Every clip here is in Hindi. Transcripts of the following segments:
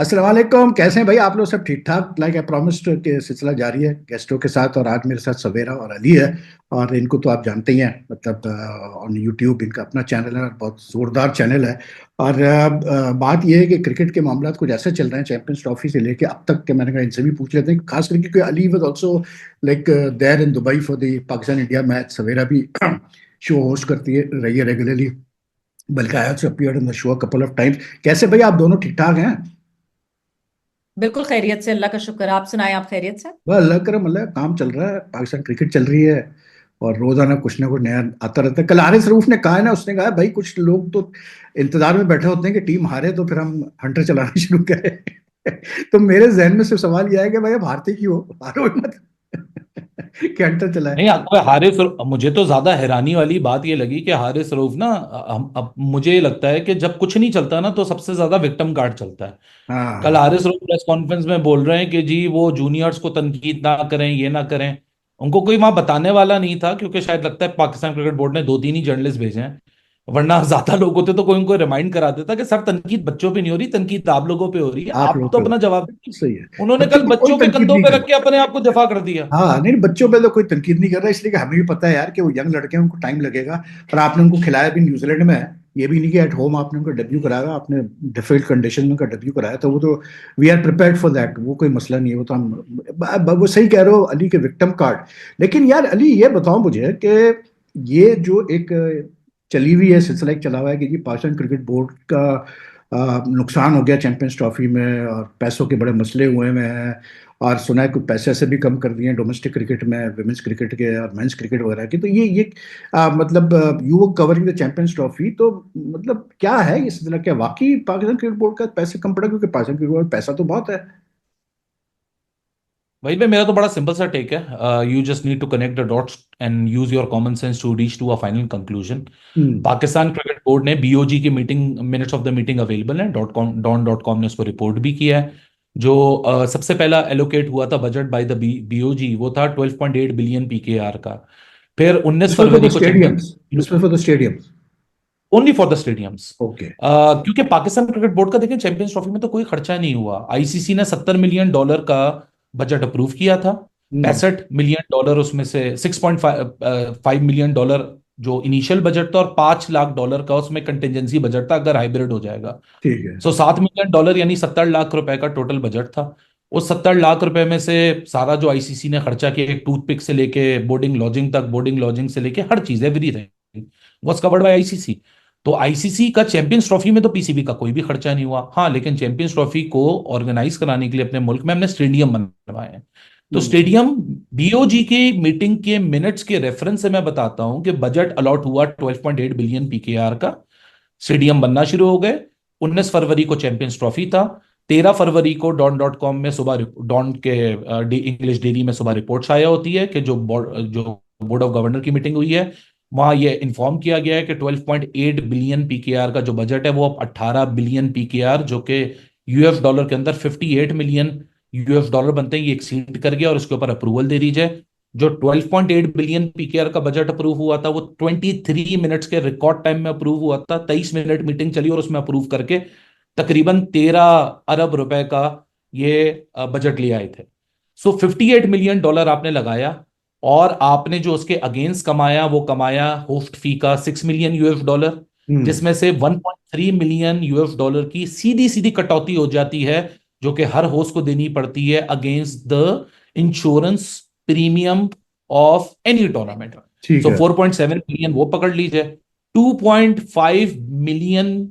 अस्सलाम वालेकुम। कैसे हैं भाई आप लोग? सब ठीक ठाक? लाइक आई प्रॉमिस्ड के सिलसिला जारी है गेस्टों के साथ, और आज मेरे साथ सवेरा और अली है। और इनको तो आप जानते ही हैं, मतलब ऑन यूट्यूब इनका अपना चैनल है और बहुत जोरदार चैनल है। और बात यह है कि क्रिकेट के मामला कुछ ऐसे चल रहे हैं चैंपियंस ट्रॉफी से लेके अब तक के, मैंने कहा इनसे भी पूछ लेते हैं, खास करके क्योंकि Ali was also like there in Dubai for the Pakistan India match. Savera भी शो होस्ट करती है रही है रेगुलरली, बल्कि I also appeared in the show couple of times. कैसे भाई आप दोनों ठीक ठाक हैं? बिल्कुल खैरियत से, अल्लाह का शुक्र है। आप सुनाएं, आप खैरियत से? बस अल्लाह करम, अल्लाह काम चल रहा है, पाकिस्तान क्रिकेट चल रही है। और रोजाना कुछ ना कुछ नया आता रहता है। कल हारिस रऊफ ने कहा है ना, उसने कहा है, भाई कुछ लोग तो इंतजार में बैठे होते हैं कि टीम हारे तो फिर हम हंटर चलाना शुरू करें। तो मेरे जहन में सिर्फ सवाल यह है कि भाई अब हारते क्यों हो, हारो ही मत। कि हंटर चलाए। नहीं, आपको हारिस, मुझे तो ज्यादा हैरानी वाली बात ये लगी कि हारिस रऊफ ना, हम अब मुझे लगता है कि जब कुछ नहीं चलता ना तो सबसे ज्यादा विक्टिम कार्ड चलता है। कल हाँ। हारिस रऊफ प्रेस कॉन्फ्रेंस में बोल रहे हैं कि जी वो जूनियर्स को तनकीद ना करें, ये ना करें। उनको कोई वहां बताने वाला नहीं था, क्योंकि शायद लगता है पाकिस्तान क्रिकेट बोर्ड ने दो तीन ही जर्नलिस्ट भेजे हैं। वरना ज्यादा लोग होते तो कोई उनको रिमाइंड करा देता कि सर तनकीद बच्चों पे नहीं हो रही, तनकीद आप लोगों पे हो रही है, आप आप लोग तो पे अपना जवाब दीजिए। सही है। उन्होंने बच्चों कल पे कोई बच्चों के तनकीद कंधों नहीं पे कर रख के अपने आप को दफा कर दिया। हाँ नहीं, बच्चों पे तो कोई तनकीद नहीं कर रहा, इसलिए कि हमें भी पता है यार कि वो यंग लड़के हैं, उनको टाइम लगेगा। पर आपने उनको खिलाया भी न्यूजीलैंड में है। ये भी नहीं कि एट होम आपने उनका डेब्यू कराया, आपने डिफिकल्ट कंडीशन में उनका डेब्यू कराया, तो वो तो we are prepared for that, वो कोई मसला नहीं है। वो तो हम वो सही कह रहे हो अली के विक्टिम कार्ड। लेकिन यार अली ये बताओ मुझे कि ये जो एक चली हुई है, सिलसिला एक चला हुआ है कि जी पाकिस्तान क्रिकेट बोर्ड का नुकसान हो गया चैंपियंस ट्रॉफी में, और पैसों के बड़े मसले हुए हैं। और सुना है कुछ पैसे ऐसे भी कम कर दिए हैं डोमेस्टिक क्रिकेट में, वुमेन्स क्रिकेट के और मेंस क्रिकेट वगैरह के। तो ये मतलब यू वो कवरिंग द चैंपियंस ट्रॉफी, तो मतलब क्या है ये सिलसिला? क्या वाकई पाकिस्तान क्रिकेट बोर्ड का पैसे कम पड़ा? क्योंकि पाकिस्तान क्रिकेट बोर्ड में पैसा तो बहुत है। वही पे मेरा तो बड़ा सिंपल सा टेक है। You just need to connect the dots and use your common sense to reach to a final conclusion. Hmm. Pakistan cricket board ने बीओजी की meeting minutes of the meeting available है, डॉन.कॉम ने उसको रिपोर्ट भी किया है। जो सबसे पहला एलोकेट हुआ था बजट बाय द बीओजी, वो था 12.8 बिलियन पीकेआर का। फिर 19 दिस वाज फॉर द फरवरी को champion, stadiums, this was for the stadiums. Only for the stadiums. Okay. क्योंकि पाकिस्तान क्रिकेट बोर्ड का देखें, चैंपियंस ट्रॉफी में तो कोई खर्चा नहीं हुआ। आईसीसी ने $70 मिलियन का बजट अप्रूव किया था। हम्म। $65 मिलियन उसमें से 6.5 मिलियन डॉलर जो इनिशियल बजट था, और $5 लाख का उसमें कंटिजेंसी बजट था अगर हाइब्रिड हो जाएगा। ठीक है। सो $7 मिलियन यानी $70 लाख का टोटल बजट था। उस $70 लाख में से सारा जो आईसीसी ने खर्चा किया, टूथपिक से लेके बोर्डिंग लॉजिंग तक, बोर्डिंग लॉजिंग से लेके हर चीज, everything was covered by ICC. तो आईसीसी का चैंपियंस ट्रॉफी में तो पीसीबी का कोई भी खर्चा नहीं हुआ। हाँ, लेकिन चैंपियंस ट्रॉफी को ऑर्गेनाइज कराने के लिए अपने मुल्क में हमने स्टेडियम बनवाए हैं। तो हम्म। स्टेडियम, बीओजी की मीटिंग के मिनट्स के रेफरेंस से मैं बताता हूं कि बजट अलॉट हुआ 12.8 बिलियन पीकेआर का। स्टेडियम बनना शुरू हो गए। 19 फरवरी को चैंपियंस ट्रॉफी था। 13 फरवरी को डॉन.कॉम में सुबह, डॉन के इंग्लिश डेली में सुबह रिपोर्ट आया होती है कि जो बोर्ड ऑफ गवर्नर की मीटिंग हुई है, वहां ये इन्फॉर्म किया गया है कि 12.8 बिलियन पीकेआर का जो बजट है वो अब 18 बिलियन पीकेआर, जो कि यूएस डॉलर के अंदर 58 मिलियन यूएस डॉलर बनते हैं, ये एक्सीड कर गया और इसके ऊपर अप्रूवल दे दी जाए। जो 12.8 बिलियन पीकेआर का बजट अप्रूव हुआ था वो 23 मिनट्स के रिकॉर्ड टाइम में अप्रूव हुआ था। 23 मिनट मीटिंग चली और उसमें अप्रूव करके तकरीबन 13 अरब रुपए का ये बजट ले आए थे। सो $58 मिलियन आपने लगाया, और आपने जो उसके अगेंस्ट कमाया वो कमाया होस्ट फी का $6 मिलियन, हम्म। जिसमें से $1.3 मिलियन की सीधी सीधी कटौती हो जाती है, जो कि हर होस्ट को देनी पड़ती है against the insurance premium of any tournament. ठीक सो है। 4.7 मिलियन वो पकड़ लीजिए। 2.5 मिलियन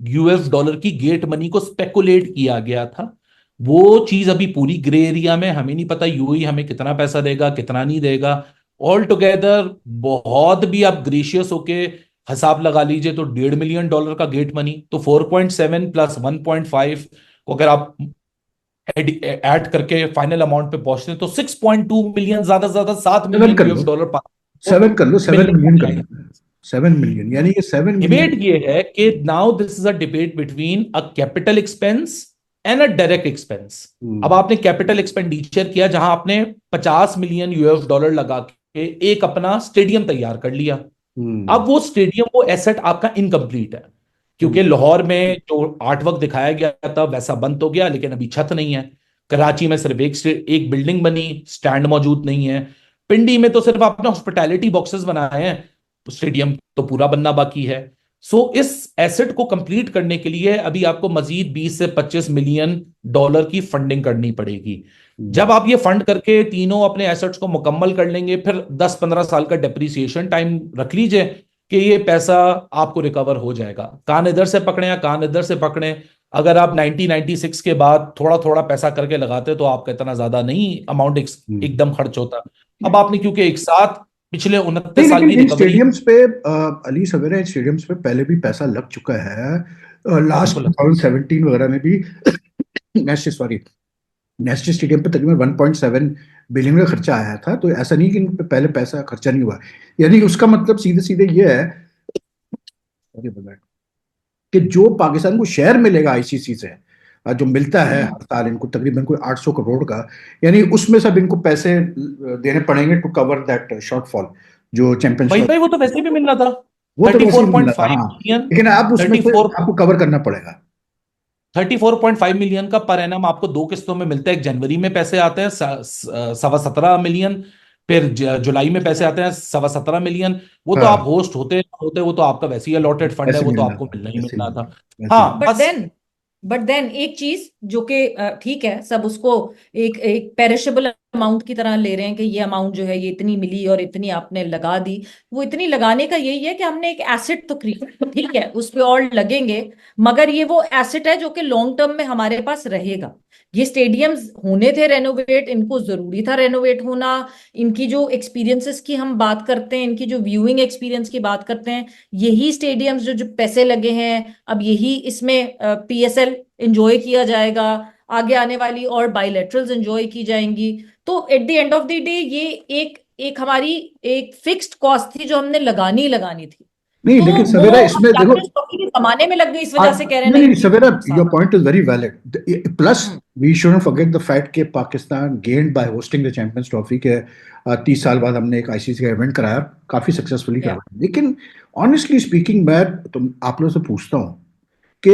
यूएस डॉलर की गेट मनी को स्पेकुलेट किया गया था। वो चीज अभी पूरी ग्रे एरिया में, हमें नहीं पता यूएई हमें कितना पैसा देगा कितना नहीं देगा। ऑल टुगेदर बहुत भी आप ग्रेशियस होके हिसाब लगा लीजिए तो $1.5 मिलियन का गेट मनी, तो 4.7 प्लस 1.5 को अगर आप ऐड करके फाइनल अमाउंट पे पहुंचते हैं तो 6.2 मिलियन, ज्यादा से ज्यादा 7 सेवन मिलियन कर यूएस लो, डॉलर सेवन कर लो, सेवन मिलने मिलियन कर वाले लो। हैं। 7 मिलियन, यानी ये 7 मिलियन। डिबेट ये है कि now this is a debate between a capital expense and a direct expense. अब हम्म। आपने कैपिटल एक्सपेंडिचर किया जहां आपने 50 मिलियन यूएस डॉलर लगा के एक अपना स्टेडियम तैयार कर लिया। हम्म। अब वो स्टेडियम, वो एसेट आपका इनकम्प्लीट है। क्योंकि लाहौर में जो आर्ट वर्क दिखाया गया था वैसा बंद तो गया, लेकिन अभी छत नहीं है। कराची में सिर्फ एक बिल्डिंग बनी, स्टैंड मौजूद नहीं है। पिंडी में तो सिर्फ आपने हॉस्पिटैलिटी बॉक्सेस बनाए हैं, स्टेडियम तो पूरा बनना बाकी है। सो इस एसेट को कंप्लीट करने के लिए अभी आपको मजीद 20 से 25 मिलियन डॉलर की फंडिंग करनी पड़ेगी। जब आप ये फंड करके तीनों अपने एसेट्स को मुकम्मल कर लेंगे, फिर 10-15 साल का डेप्रिसिएशन टाइम रख लीजिए कि ये पैसा आपको रिकवर हो जाएगा। कान इधर से पकड़े या कान इधर से पकड़े, अगर आप 1996 के बाद थोड़ा थोड़ा पैसा करके लगाते तो आपका इतना ज्यादा नहीं अमाउंट एकदम खर्च होता। अब आपने क्योंकि एक साथ पिछले 29 नहीं, साल लेकिन की इन रिकवरी स्टेडियम्स पे अली सवेरा, इन स्टेडियम्स पे पहले भी पैसा लग चुका है। लास्ट बिल्कुल 2017 वगैरह में भी नेशनल सॉरी नेशनल स्टेडियम पे तकरीबन 1.7 बिलियन का खर्चा आया था। तो ऐसा नहीं कि इन पे पहले पैसा खर्चा नहीं हुआ। यानी उसका मतलब सीधे सीधे ये है, sorry about that, कि जो पाकिस्तान को शेयर मिलेगा आईसीसी से, जो मिलता है हर साल इनको तकरीबन कोई 800 करोड़ का, यानी उसमें सब इनको पैसे देने पड़ेंगे टू कवर दैट शॉर्टफॉल जो चैंपियंस भाई ट्रॉफी। भाई वो तो वैसे भी मिल रहा था। वो तो थर्टी वैसे फोर ही मिल पॉइंट रहा था, फाइव हाँ, मिलियन लेकिन आप उसमें थर्टी से फोर आपको कवर करना पड़ेगा। 34.5 मिलियन का पर एनम आपको 2 किस्तों में मिलता है। एक जनवरी में पैसे आते हैं 17.25 मिलियन, फिर जुलाई में पैसे आते हैं 17.25 मिलियन। वो तो आप हाँ, होस्ट होते होते वो तो आपका वैसे ही अलॉटेड फंड है, वैसे वो तो मिलना आपको था, मिलना ही वैसे मिलना मिलना था। था, वैसे हाँ बट बस। देन बट देन एक चीज जो कि ठीक है, सब उसको एक एक पेरिशेबल अमाउंट की तरह ले रहे हैं कि ये अमाउंट जो है ये इतनी मिली और इतनी आपने लगा दी। वो इतनी लगाने का यही है कि हमने एक एसेट तो खरीदा, ठीक है, उस पे और लगेंगे, मगर ये वो एसेट है जो कि लॉन्ग टर्म में हमारे पास रहेगा। ये स्टेडियम्स होने थे रेनोवेट, इनको जरूरी था रेनोवेट होना। इनकी जो एक्सपीरियंसेस की हम बात करते हैं, इनकी जो व्यूइंग एक्सपीरियंस की बात करते हैं, यही स्टेडियम्स जो जो पैसे लगे हैं, अब यही इसमें पीएसएल एंजॉय किया जाएगा, आगे आने वाली और बायलैटरल्स एंजॉय की जाएंगी। तो at the end of the day ये एक एक हमारी एक फिक्स्ड कॉस्ट थी जो हमने लगानी ही लगानी थी। नहीं, तो लेकिन वो सवेरा हम इसमें देखो, चैंपियंस ट्रॉफी के जमाने में लग गई, इस वजह से कह रहे हैं नहीं नहीं नहीं ठीक है, सवेरा, योर नुकसान। Point is very valid. Plus we shouldn't forget the fact कि Pakistan gained by hosting the champions trophy के 30 साल बाद हमने एक आईसीसी का इवेंट कराया, काफी सक्सेसफुली या कराया। लेकिन ऑनेस्टली स्पीकिंग, मैं तुम आप लोगों से पूछता हूँ कि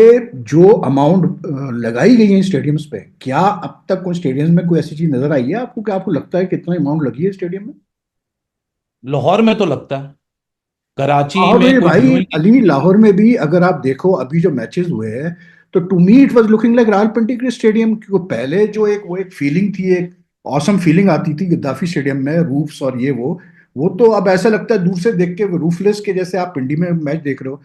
जो अमाउंट लगाई गई है स्टेडियम्स पे, क्या अब तक कोई स्टेडियम्स में कोई ऐसी चीज नजर आई है आपको? क्या आपको लगता है कितना अमाउंट लगी है स्टेडियम में? लाहौर में तो लगता है, कराची लाहौर में में कोई भाई, व्यूइंग। अली लाहौर में भी अगर आप देखो अभी जो मैचेस हुए हैं, तो to me it was looking like Rawalpindi cricket stadium. क्योंकि पहले जो एक फीलिंग थी, एक औसम फीलिंग आती थी गद्दाफी स्टेडियम में, रूफ्स और ये वो तो अब ऐसा लगता है दूर से देख के रूफलेस के जैसे आप पिंडी में मैच देख रहे हो।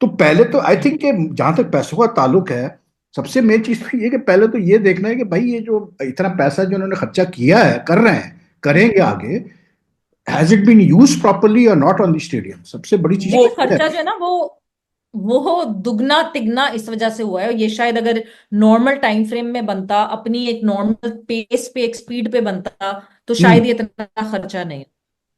तो पहले तो आई थिंक कि जहां तक पैसों का ताल्लुक है, सबसे मेन चीज तो ये कि पहले तो ये देखना है कि भाई ये जो इतना पैसा जो उन्होंने खर्चा किया है, कर रहे हैं, करेंगे आगे, has it been use properly और नॉट ऑन द स्टेडियम? सबसे बड़ी चीज देखिए, तो ये है। खर्चा जो है ना वो दुगना तिगना इस वजह से हुआ है। ये शायद अगर नॉर्मल टाइम फ्रेम में बनता, अपनी एक नॉर्मल पेस पे, एक स्पीड पे बनता, तो शायद हम्म ये इतना खर्चा नहीं।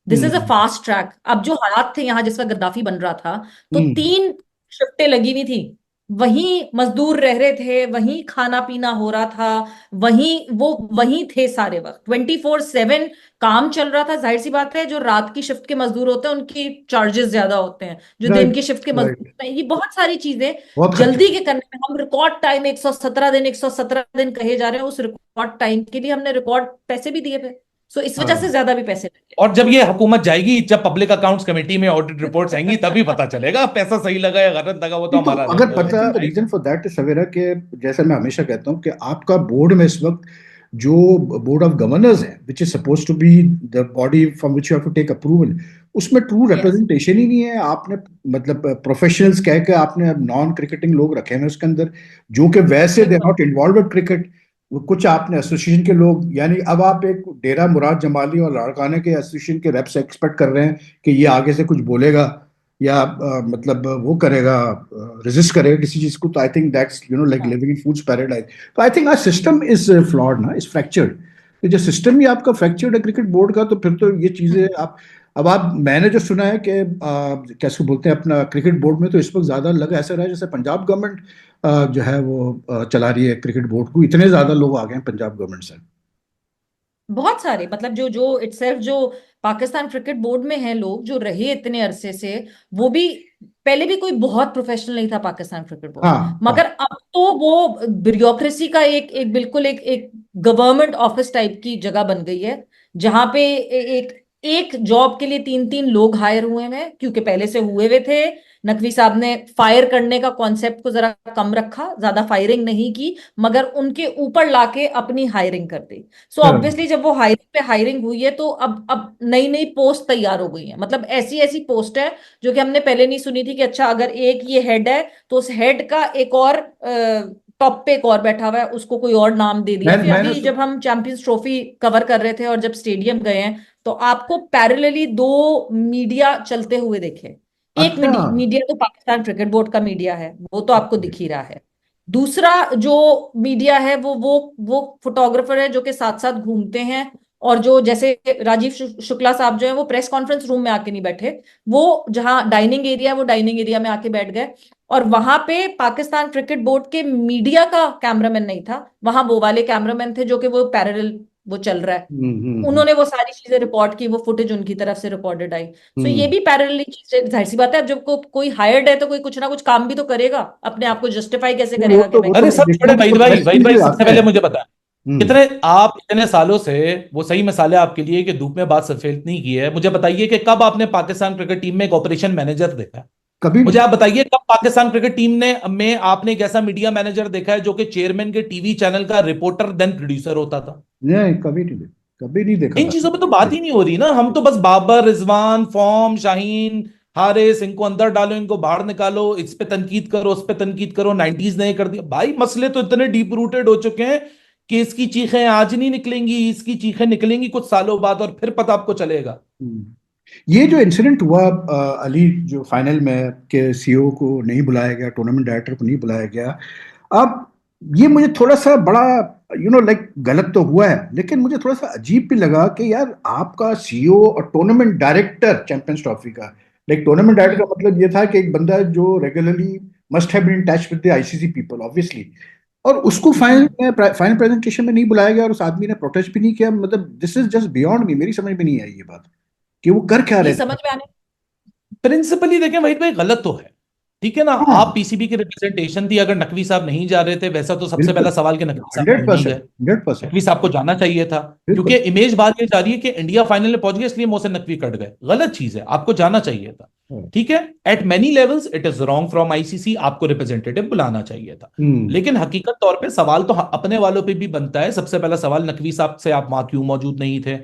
This is a hmm fast track. अब जो हालात थे यहाँ जिस वक्त गद्दाफी बन रहा था, तो हम्म 3 शिफ्टें लगी हुई थी, वहीं मजदूर रह रहे थे, वहीं खाना पीना हो रहा था, वहीं थे सारे वक्त, 24/7 काम चल रहा था। जाहिर सी बात है, जो रात की शिफ्ट के मजदूर होते हैं उनकी चार्जेस ज्यादा होते हैं, जो दिन राइट की शिफ्ट के मजदूर राइट, होते हैं, ये बहुत सारी चीजें बहुत खर्चा जल्दी है। के करने में, हम रिकॉर्ड टाइम 117 दिन, 117 दिन कहे जा रहे हैं, उस रिकॉर्ड टाइम के लिए हमने रिकॉर्ड पैसे भी दिए थे। सो इस वजह से हाँ, ज्यादा भी पैसे लगे। और जब ये हुकूमत जाएगी, जब पब्लिक अकाउंट्स कमेटी में ऑडिट रिपोर्ट्स आएंगी, तभी पता चलेगा पैसा सही लगा या गलत लगा। वो तो नहीं तो हमारा अगर आई पता, think reason for that is Savera के, जैसे मैं हमेशा कहता हूँ कि आपका बोर्ड में इस वक्त जो बोर्ड ऑफ गवर्नर्स है, which is suppose to be the body from which you have to take approval, उसमें ट्रू यस, रिप्रेजेंटेशन ही नहीं है। आपने मतलब प्रोफेशनल्स कह के आपने नॉन क्रिकेटिंग लोग रखे हैं उसके अंदर, जो कि वैसे दे बिल्कुल। Not involve with cricket. कुछ आपने एसोसिएशन के लोग, यानी अब आप एक डेरा मुराद जमाली और लाड़काने के एसोसिएशन के रेप से एक्सपेक्ट कर रहे हैं कि ये आगे से कुछ बोलेगा या मतलब वो करेगा, रेजिस्ट करेगा किसी चीज को। तो आई थिंक दैट्स लाइक हाँ। Living in foods paradise. तो I think our system is flawed ना, इज फ्रैक्चर्ड। तो जो सिस्टम ही आपका फ्रैक्चर्ड है क्रिकेट बोर्ड का, तो फिर तो ये चीजें आप, अब आप, मैंने जो सुना है कि कैसे बोलते हैं अपना क्रिकेट बोर्ड में, तो इस वक्त ज्यादा लगा ऐसा रहा है जैसे पंजाब गवर्नमेंट जो है वो चला रही है क्रिकेट बोर्ड को, इतने ज्यादा लोग आ गए हैं पंजाब गवर्नमेंट से। बहुत सारे, मतलब जो जो इटसेल्फ जो पाकिस्तान क्रिकेट बोर्ड में हैं लोग जो रहे इतने अरसे से, वो भी पहले भी कोई बहुत प्रोफेशनल नहीं था पाकिस्तान क्रिकेट बोर्ड, हाँ हाँ। मगर अब तो वो ब्यूरोक्रेसी का एक एक बिल्कुल एक गवर्नमेंट ऑफिस टाइप की जगह बन गई है, जहां पे एक एक जॉब के लिए तीन तीन लोग हायर हुए हैं, क्योंकि पहले से हुए हुए थे। नकवी साहब ने फायर करने का कॉन्सेप्ट को जरा कम रखा, ज्यादा फायरिंग नहीं की, मगर उनके ऊपर लाके अपनी हायरिंग कर दी। सो हाँ, ऑब्वियसली जब वो हायरिंग पे हायरिंग हुई है, तो अब नई नई पोस्ट तैयार हो गई है, मतलब ऐसी ऐसी पोस्ट है जो कि हमने पहले नहीं सुनी थी, कि अच्छा अगर एक ये हेड है तो उस हेड का एक और टॉप पे एक और बैठा हुआ है, उसको कोई और नाम दे दिया। फिर मैंने अभी जब हम चैंपियंस ट्रॉफी कवर कर रहे थे और जब स्टेडियम गए हैं, तो आपको पैरेलली दो मीडिया चलते हुए देखे। एक अच्छा। मीडिया तो पाकिस्तान क्रिकेट बोर्ड का मीडिया है, वो तो आपको दिख ही रहा है। दूसरा जो मीडिया है वो फोटोग्राफर है जो कि साथ साथ घूमते हैं, और जो जैसे राजीव शुक्ला साहब जो है वो प्रेस कॉन्फ्रेंस रूम में आके नहीं बैठे, वो जहां डाइनिंग एरिया है वो डाइनिंग एरिया में आके बैठ गए। और वहां पे पाकिस्तान क्रिकेट बोर्ड के मीडिया का कैमरामैन नहीं था, वहां वो वाले कैमरामैन थे जो कि वो पैरेलल वो चल रहा है, हम्म। उन्होंने वो सारी चीजें रिकॉर्ड की, वो फुटेज उनकी तरफ से रिकॉर्डेड आई। सो ये हम्म। भी पैरेलली चीजें, जाहिर सी बात है, अब जब कोई हायर्ड है तो कोई कुछ ना कुछ काम भी तो करेगा, अपने आप को जस्टिफाई कैसे नहीं, करेगा कि मैं वो तो अरे क्रिकेट। सब छोड़े, पब्लिसिटी के वहीद तो भाई, प्रेस के वहीद भाई, लिए सबसे आता है। पहले मुझे बता, हम्म। कितने आप इतने सालों से वो सही मिसाल है आपके लिए कि धूप में बात सफेद नहीं की है, मुझे बताइए कि कब आपने पाकिस्तान क्रिकेट टीम में एक ऑपरेशन मैनेजर देखा है? कभी मुझे नहीं। आप बताइए कब पाकिस्तान क्रिकेट टीम ने में आपने एक ऐसा मीडिया मैनेजर देखा है जो कि चेयरमैन के टीवी चैनल का रिपोर्टर देन प्रोड्यूसर होता था? नहीं, कभी नहीं देखा, कभी नहीं देखा इन था। चीजों पे तो बात ही नहीं हो रही ना, हम तो बस बाबर, रिजवान, फॉर्म, शाहीन, हारिस, इनको अंदर डालो, इनको बाहर निकालो, इस पे तनकीद करो, उस पे तनकीद करो, 90s ने कर दिया। भाई मसले तो इतने डीप रूटेड हो चुके हैं कि इसकी चीखें आज नहीं निकलेंगी, इसकी चीखें निकलेंगी कुछ सालों बाद, और फिर पता आपको चलेगा। हम्म। ये जो इंसिडेंट हुआ अली, जो फाइनल में के सीईओ को नहीं बुलाया गया, टूर्नामेंट डायरेक्टर को नहीं बुलाया गया, अब ये मुझे थोड़ा सा बड़ा लाइक गलत तो हुआ है, लेकिन मुझे थोड़ा सा अजीब भी लगा कि यार आपका सीईओ और टूर्नामेंट डायरेक्टर चैंपियंस ट्रॉफी का, लाइक टूर्नामेंट डायरेक्टर का मतलब ये था कि एक बंदा जो regularly must have been in touch with the ICC people obviously, और उसको फाइनल प्रेजेंटेशन में नहीं बुलाया गया और उस आदमी ने प्रोटेस्ट भी नहीं किया। मतलब this is just beyond me, मेरी समझ में नहीं आई ये बात कि वो कर क्या ये रहे समझ थे। में आने। प्रिंसिपली देखें वहीद भाई, गलत तो है, ठीक है ना, हाँ, आप पीसीबी की रिप्रेजेंटेशन थी, अगर नकवी साहब नहीं जा रहे थे, वैसा तो सबसे बिल्कुल। पहला सवाल कि नकवी साहब हंड्रेड क्यों नहीं परसेंट गए? 100%। नकवी साहब को जाना चाहिए था, क्योंकि बिल्कुल। इमेज बात ये जा रही है कि इंडिया फाइनल में पहुंच गया इसलिए मोहसिन नकवी कट गए, गलत चीज है, आपको जाना चाहिए था। ठीक है, eight many levels it is wrong from ICC, आपको रिप्रेजेंटेटिव बुलाना चाहिए था। हम्म। लेकिन हकीकत तौर पे सवाल तो अपने वालों पे भी बनता है। सबसे पहला सवाल नकवी साहब से, आप वहां क्यों मौजूद नहीं थे?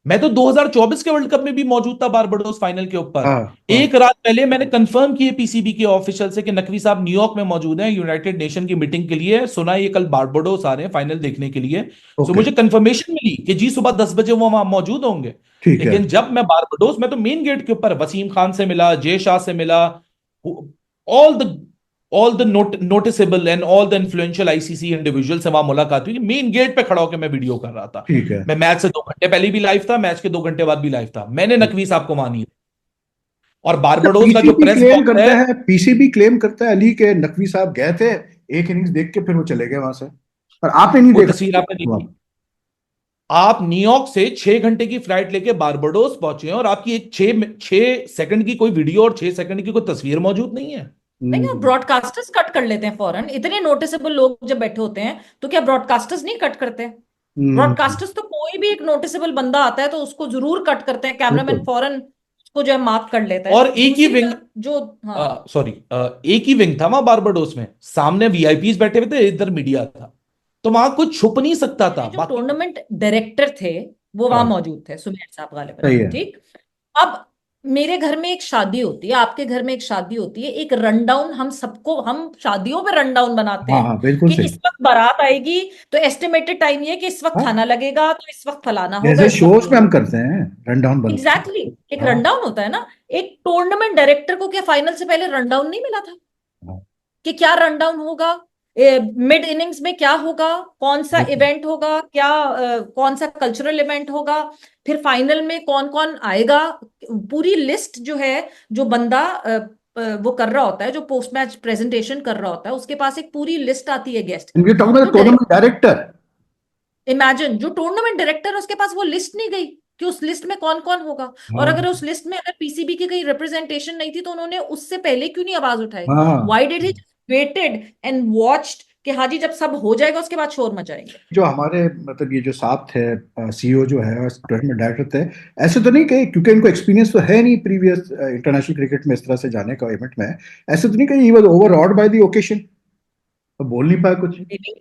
मैं तो 2024 के वर्ल्ड कप में भी मौजूद था, बारबाडोस फाइनल के ऊपर। हाँ हाँ। एक रात पहले मैंने कंफर्म किए पीसीबी के ऑफिशियल से कि नकवी साहब न्यूयॉर्क में मौजूद हैं यूनाइटेड नेशन की मीटिंग के लिए, सुना है ये कल बारबाडोस आ रहे हैं फाइनल देखने के लिए। So okay. मुझे कंफर्मेशन मिली कि जी सुबह 10 बजे वो वहां मौजूद होंगे। ठीक है। लेकिन जब मैं बारबाडोस में, तो मेन गेट के ऊपर वसीम खान से मिला, जय शाह से मिला, all the noticeable and all the influential ICC individual से वहां मुलाकात हुई। मेन गेट पे खड़ा होकर मैं वीडियो कर रहा था। ठीक है। मैं मैच से 2 घंटे पहले भी लाइव था, मैच के 2 घंटे बाद भी लाइव था, मैंने नकवी साहब को मानी। और बारबाडोस का जो पीसीबी प्रेस क्लेम बॉक्स है, करता है, पीसीबी क्लेम करता है अली के नकवी साहब गए थे, एक इनिंग्स देख के फिर वो चले गए वहां से, और आपने नहीं वो देखा तस्वीर आपने वो देखी, आप न्यूयॉर्क से 6 घंटे की फ्लाइट लेके बारबाडोस पहुंचे हैं और आपकी एक 6 सेकंड की कोई वीडियो और 6 सेकंड की कोई तस्वीर मौजूद नहीं है। नहीं, आप ब्रॉडकास्टर्स कट कर लेते हैं फौरन, इतने नोटिसेबल लोग जब बैठे होते हैं तो क्या ब्रॉडकास्टर्स नहीं कट करते? हम्म, ब्रॉडकास्टर्स तो कोई भी एक नोटिसेबल बंदा आता है तो उसको जरूर कट करते हैं, कैमरामैन बिल्कुल। फौरन उसको जो है मार्क कर लेता है। और एक ही दूसरी विंग, तरफ जो, हाँ, सॉरी, एक ही विंग था वहां बारबाडोस में, सामने वीआईपीज बैठे हुए थे, इधर मीडिया था, तो वहां कुछ छुप नहीं सकता था पहले जो बाकी। टूर्नामेंट डायरेक्टर थे वो वहां हाँ, मौजूद थे, सुमेर साहब गालिबन। सही है। ठीक। अब मेरे घर में एक शादी होती है, आपके घर में एक शादी होती है, एक रनडाउन हम सबको, हम शादियों में रनडाउन बनाते हाँ हैं हाँ, बिल्कुल कि सही। इस वक्त बारात आएगी तो एस्टिमेटेड टाइम ये कि इस वक्त हाँ, खाना लगेगा, तो इस वक्त फलाना होगा, जैसे इस वक्त शोज ये में हम होगा। करते हैं रन डाउन बनते हैं। एग्जैक्टली exactly, एक हाँ रनडाउन होता है ना। एक टूर्नामेंट डायरेक्टर को क्या फाइनल से पहले रनडाउन नहीं मिला था हाँ, कि क्या रनडाउन होगा, मिड इनिंग्स में क्या होगा, कौन सा बिल्कुल। इवेंट होगा, क्या कौन सा कल्चरल इवेंट होगा, फिर फाइनल में कौन कौन आएगा, पूरी लिस्ट जो है, जो बंदा वो कर रहा होता है, जो पोस्ट मैच प्रेजेंटेशन कर रहा होता है, उसके पास एक पूरी लिस्ट आती है गेस्ट एंड वी की। टॉक तो अबाउट टूर्नामेंट डायरेक्टर। इमेजिन, जो टूर्नामेंट डायरेक्टर है उसके पास वो लिस्ट नहीं गई कि उस लिस्ट में कौन कौन होगा, और हाँ अगर उस लिस्ट में अगर पीसीबी की कहीं रिप्रेजेंटेशन नहीं थी तो उन्होंने उससे पहले क्यों नहीं आवाज उठाई? हाँ। Why did he waited and watched कि हाँ जी जब सब हो जाएगा उसके बाद शोर मचाएंगे? जो हमारे मतलब ये जो साहब थे, सीईओ जो है टूर्नामेंट डायरेक्टर थे, ऐसे तो नहीं कहे, क्योंकि इनको एक्सपीरियंस तो है नहीं प्रीवियस इंटरनेशनल क्रिकेट में इस तरह से जाने का इवेंट में, ऐसे तो नहीं कहे he was over odd by the occasion, तो बोल नहीं पाया कुछ। Maybe